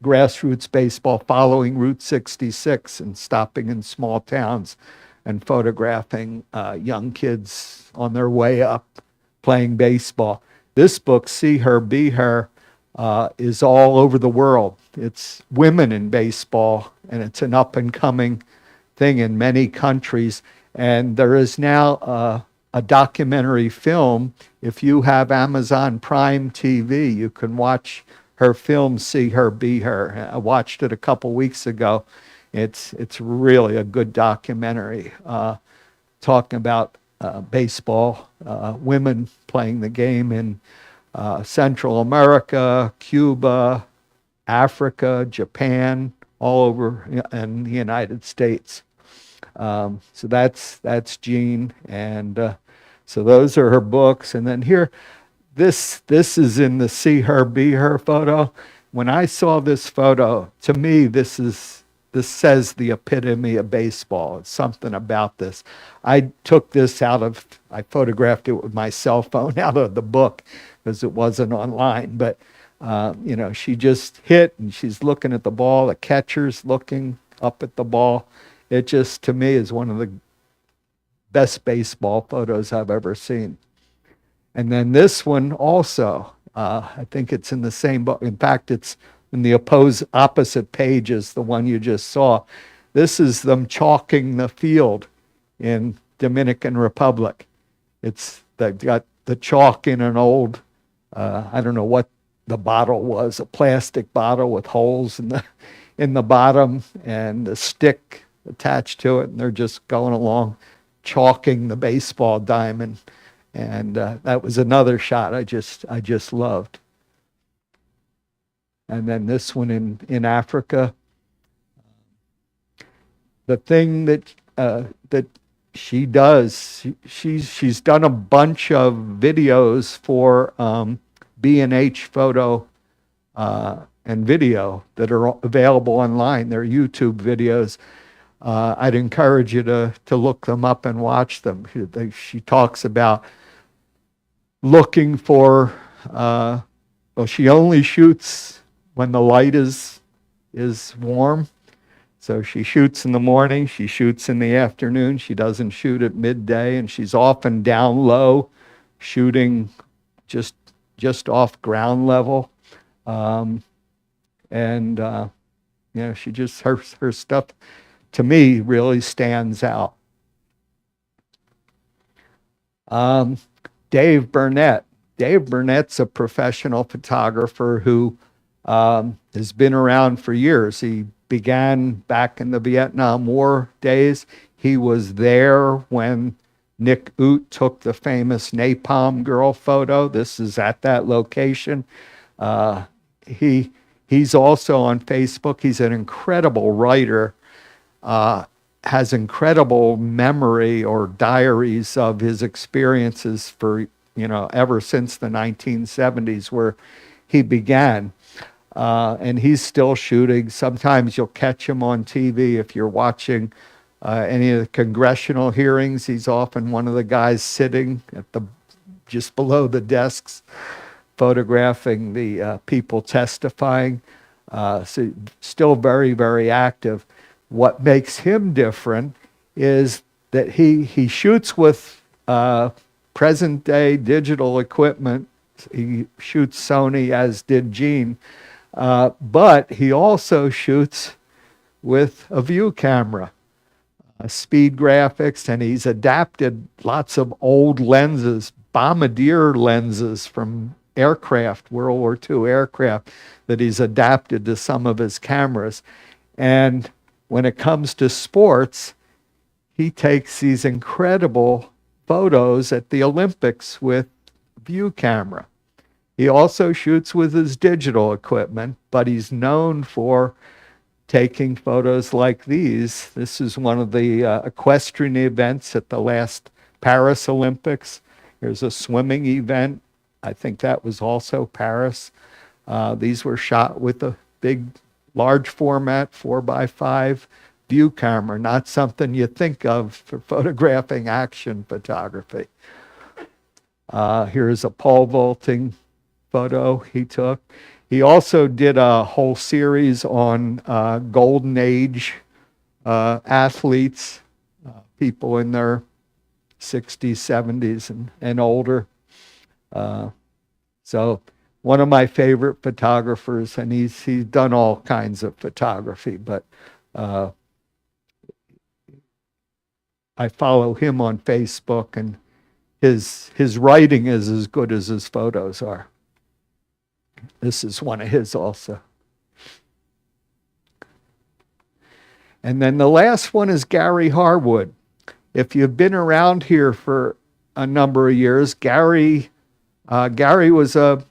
grassroots baseball, following Route 66 and stopping in small towns and photographing young kids on their way up playing baseball. This book, See Her, Be Her, is all over the world. It's women in baseball, and it's an up-and-coming thing in many countries. And there is now a documentary film. If you have Amazon Prime TV, you can watch her film, See Her, Be Her. I watched it a couple weeks ago. It's really a good documentary talking about baseball, women playing the game in Central America, Cuba, Africa, Japan, all over in the United States. So that's Jean, and so those are her books. And then here, this is in the See Her, Be Her photo. When I saw this photo, to me, this says the epitome of baseball. It's something about this. I took this I photographed it with my cell phone out of the book because it wasn't online. But, she just hit and she's looking at the ball. The catcher's looking up at the ball. It just, to me, is one of the best baseball photos I've ever seen. And then this one also, I think it's in the same book. In fact, it's in the opposite page as the one you just saw. This is them chalking the field in Dominican Republic. They've got the chalk in an old, I don't know what the bottle was, a plastic bottle with holes in the bottom and a stick attached to it, and they're just going along chalking the baseball diamond. And that was another shot I just loved. And then this one in Africa. The thing that she does, she's done a bunch of videos for B&H Photo and Video that are available online. They're YouTube videos. I'd encourage you to look them up and watch them. She talks about looking for, she only shoots when the light is warm. So she shoots in the morning, she shoots in the afternoon, she doesn't shoot at midday, and she's often down low, shooting just off ground level. She just, her stuff, to me, really stands out. Dave Burnett. Dave Burnett's a professional photographer who has been around for years. He began back in the Vietnam War days. He was there when Nick Ut took the famous Napalm Girl photo. This is at that location. He's also on Facebook. He's an incredible writer, has incredible memory or diaries of his experiences for, ever since the 1970s where he began. And he's still shooting. Sometimes you'll catch him on TV if you're watching any of the congressional hearings. He's often one of the guys sitting at the just below the desks, photographing the people testifying. So still very, very active. What makes him different is that he shoots with present day digital equipment. He shoots Sony, as did Gene, but he also shoots with a view camera, speed graphics, and he's adapted lots of old lenses, bombardier lenses from aircraft, World War II aircraft, that he's adapted to some of his cameras. And when it comes to sports, he takes these incredible photos at the Olympics with view camera. He also shoots with his digital equipment, but he's known for taking photos like these. This is one of the equestrian events at the last Paris Olympics. Here's a swimming event. I think that was also Paris. These were shot with a big, large format 4x5 view camera, not something you think of for photographing action photography. Here's a pole vaulting photo he took. He also did a whole series on Golden Age athletes, people in their 60s, 70s, and older. So one of my favorite photographers, and he's done all kinds of photography, but I follow him on Facebook, and his writing is as good as his photos are. This is one of his also. And then the last one is Gary Harwood. If you've been around here for a number of years, Gary was a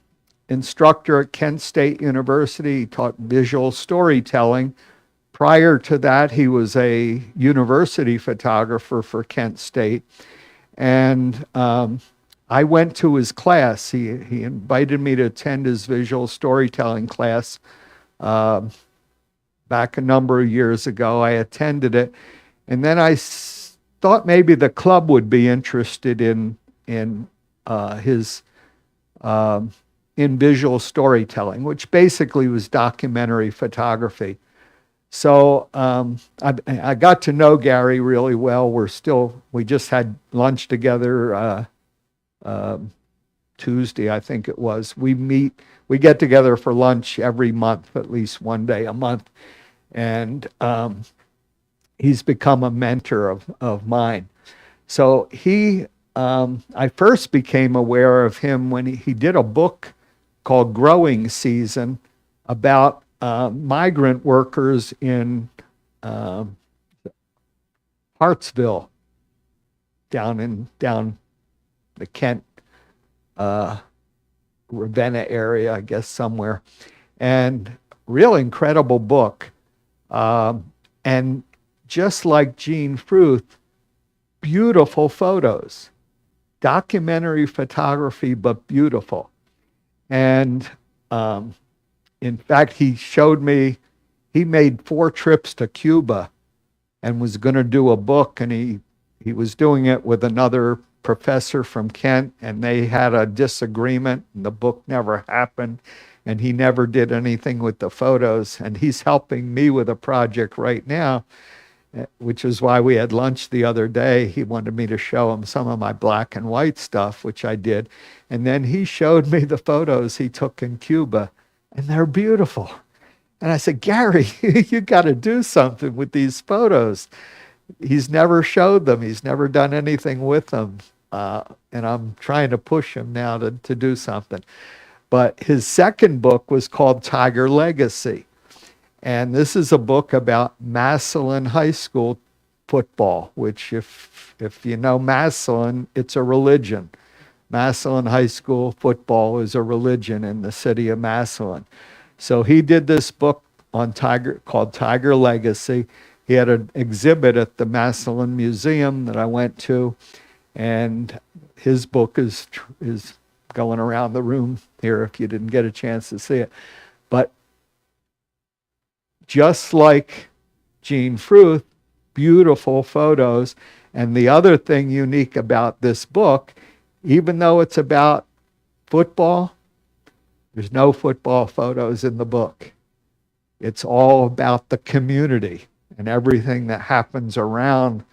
instructor at Kent State University. He taught visual storytelling. Prior to that, he was a university photographer for Kent State. And I went to his class. He invited me to attend his visual storytelling class back a number of years ago. I attended it. And then I thought maybe the club would be interested in his in visual storytelling, which basically was documentary photography. So I got to know Gary really well. We just had lunch together Tuesday, I think it was. We get together for lunch every month, at least one day a month. And he's become a mentor of mine. So I first became aware of him when he did a book called Growing Season about migrant workers in Hartsville, down the Kent, Ravenna area, I guess, somewhere. And real incredible book. And just like Gene Fruth, beautiful photos. Documentary photography, but beautiful. And in fact, he showed me, he made 4 trips to Cuba and was going to do a book, and he was doing it with another professor from Kent, and they had a disagreement, and the book never happened, and he never did anything with the photos. And he's helping me with a project right now, which is why we had lunch the other day. He wanted me to show him some of my black and white stuff, which I did. And then he showed me the photos he took in Cuba, and they're beautiful. And I said, Gary, you got to do something with these photos. He's never showed them. He's never done anything with them. And I'm trying to push him now to do something. But his second book was called Tiger Legacy. And this is a book about Massillon High School football, which if you know Massillon, it's a religion. Massillon High School football is a religion in the city of Massillon. So he did this book on called Tiger Legacy. He had an exhibit at the Massillon Museum that I went to, and his book is going around the room here if you didn't get a chance to see it. But just like Gene Fruth, beautiful photos. And the other thing unique about this book, even though it's about football, there's no football photos in the book. It's all about the community and everything that happens around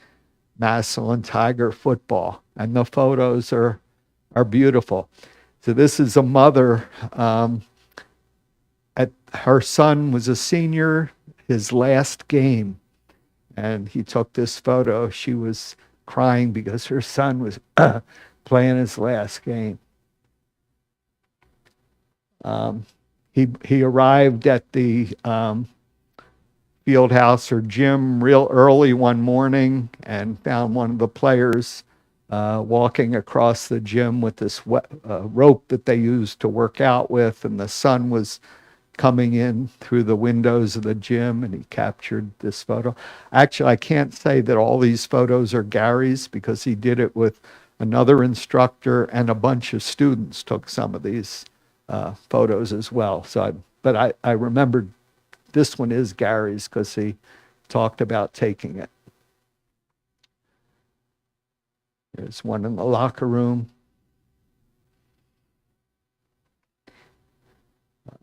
Massillon Tiger football. And the photos are beautiful. So this is a mother. Her son was a senior, his last game. And he took this photo. She was crying because her son was playing his last game. He arrived at the field house or gym real early one morning and found one of the players walking across the gym with this rope that they used to work out with, and the sun was coming in through the windows of the gym, and he captured this photo. Actually, I can't say that all these photos are Gary's because he did it with another instructor, and a bunch of students took some of these photos as well. But I remembered this one is Gary's because he talked about taking it. There's one in the locker room.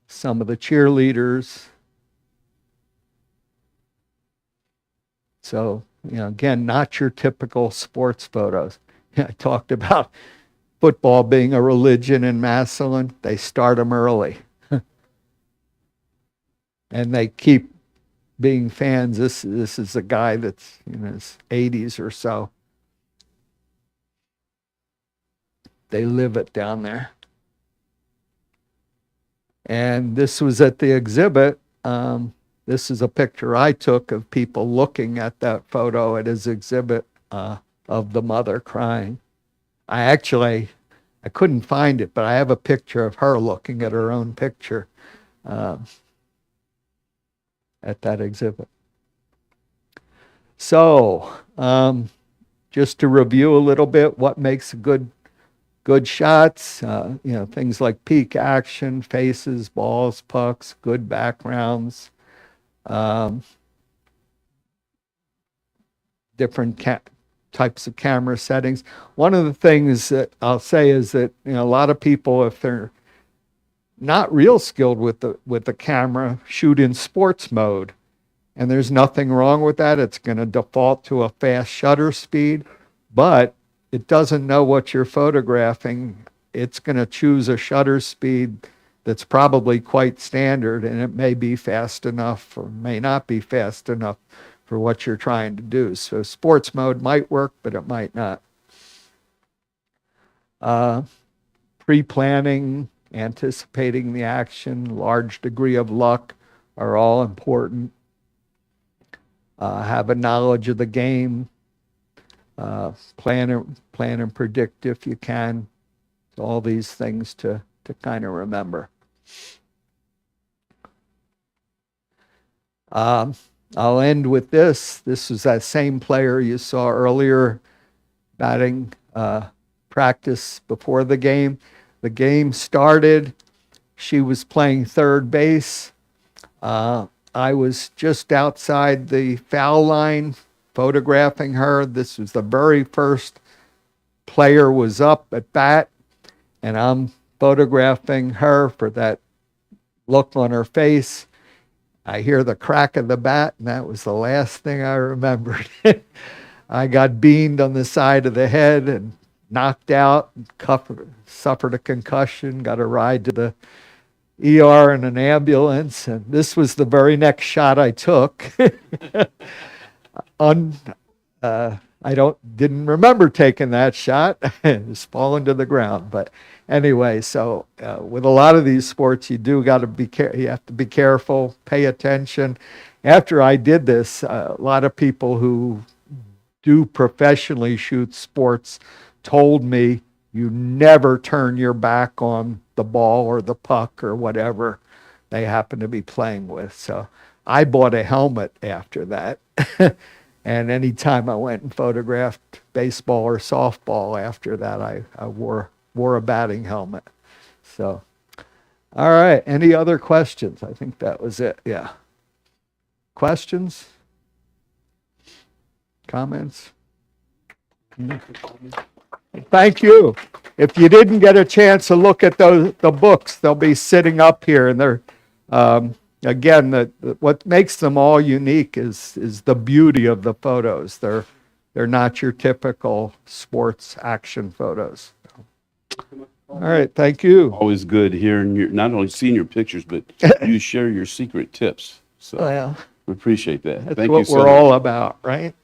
Some of the cheerleaders. So, again, not your typical sports photos. I talked about football being a religion in Massillon. They start them early. And they keep being fans. This is a guy that's in his 80s or so. They live it down there. And this was at the exhibit. This is a picture I took of people looking at that photo at his exhibit of the mother crying. I couldn't find it, but I have a picture of her looking at her own picture at that exhibit. So, just to review a little bit, what makes good shots, things like peak action, faces, balls, pucks, good backgrounds, different types of camera settings. One of the things that I'll say is that a lot of people, if they're not real skilled with the camera, shoot in sports mode, and there's nothing wrong with that. It's going to default to a fast shutter speed, but it doesn't know what you're photographing. It's going to choose a shutter speed that's probably quite standard, and it may be fast enough or may not be fast enough for what you're trying to do. So sports mode might work, but it might not. Pre-planning, anticipating the action, large degree of luck are all important. Have a knowledge of the game. Plan and predict if you can. All these things to kind of remember. I'll end with this. This was that same player you saw earlier batting practice before the game. The game started. She was playing third base. I was just outside the foul line photographing her. This was the very first player was up at bat, and I'm photographing her for that look on her face. I hear the crack of the bat, and that was the last thing I remembered. I got beamed on the side of the head and knocked out, suffered a concussion, got a ride to the ER in an ambulance, and this was the very next shot I took. I didn't remember taking that shot. It was falling to the ground. But anyway, so with a lot of these sports, you have to be careful, pay attention. After I did this, a lot of people who do professionally shoot sports told me you never turn your back on the ball or the puck or whatever they happen to be playing with. So I bought a helmet after that. And anytime I went and photographed baseball or softball after that, I wore a batting helmet. So, all right. Any other questions? I think that was it. Yeah. Questions? Comments? Thank you. If you didn't get a chance to look at the books, they'll be sitting up here, and they're again, what makes them all unique is the beauty of the photos. They're not your typical sports action photos. All right, thank you. Always good hearing your, not only seeing your pictures, but you share your secret tips. So Well, we appreciate that. that's Thank what you so we're much. all about, right?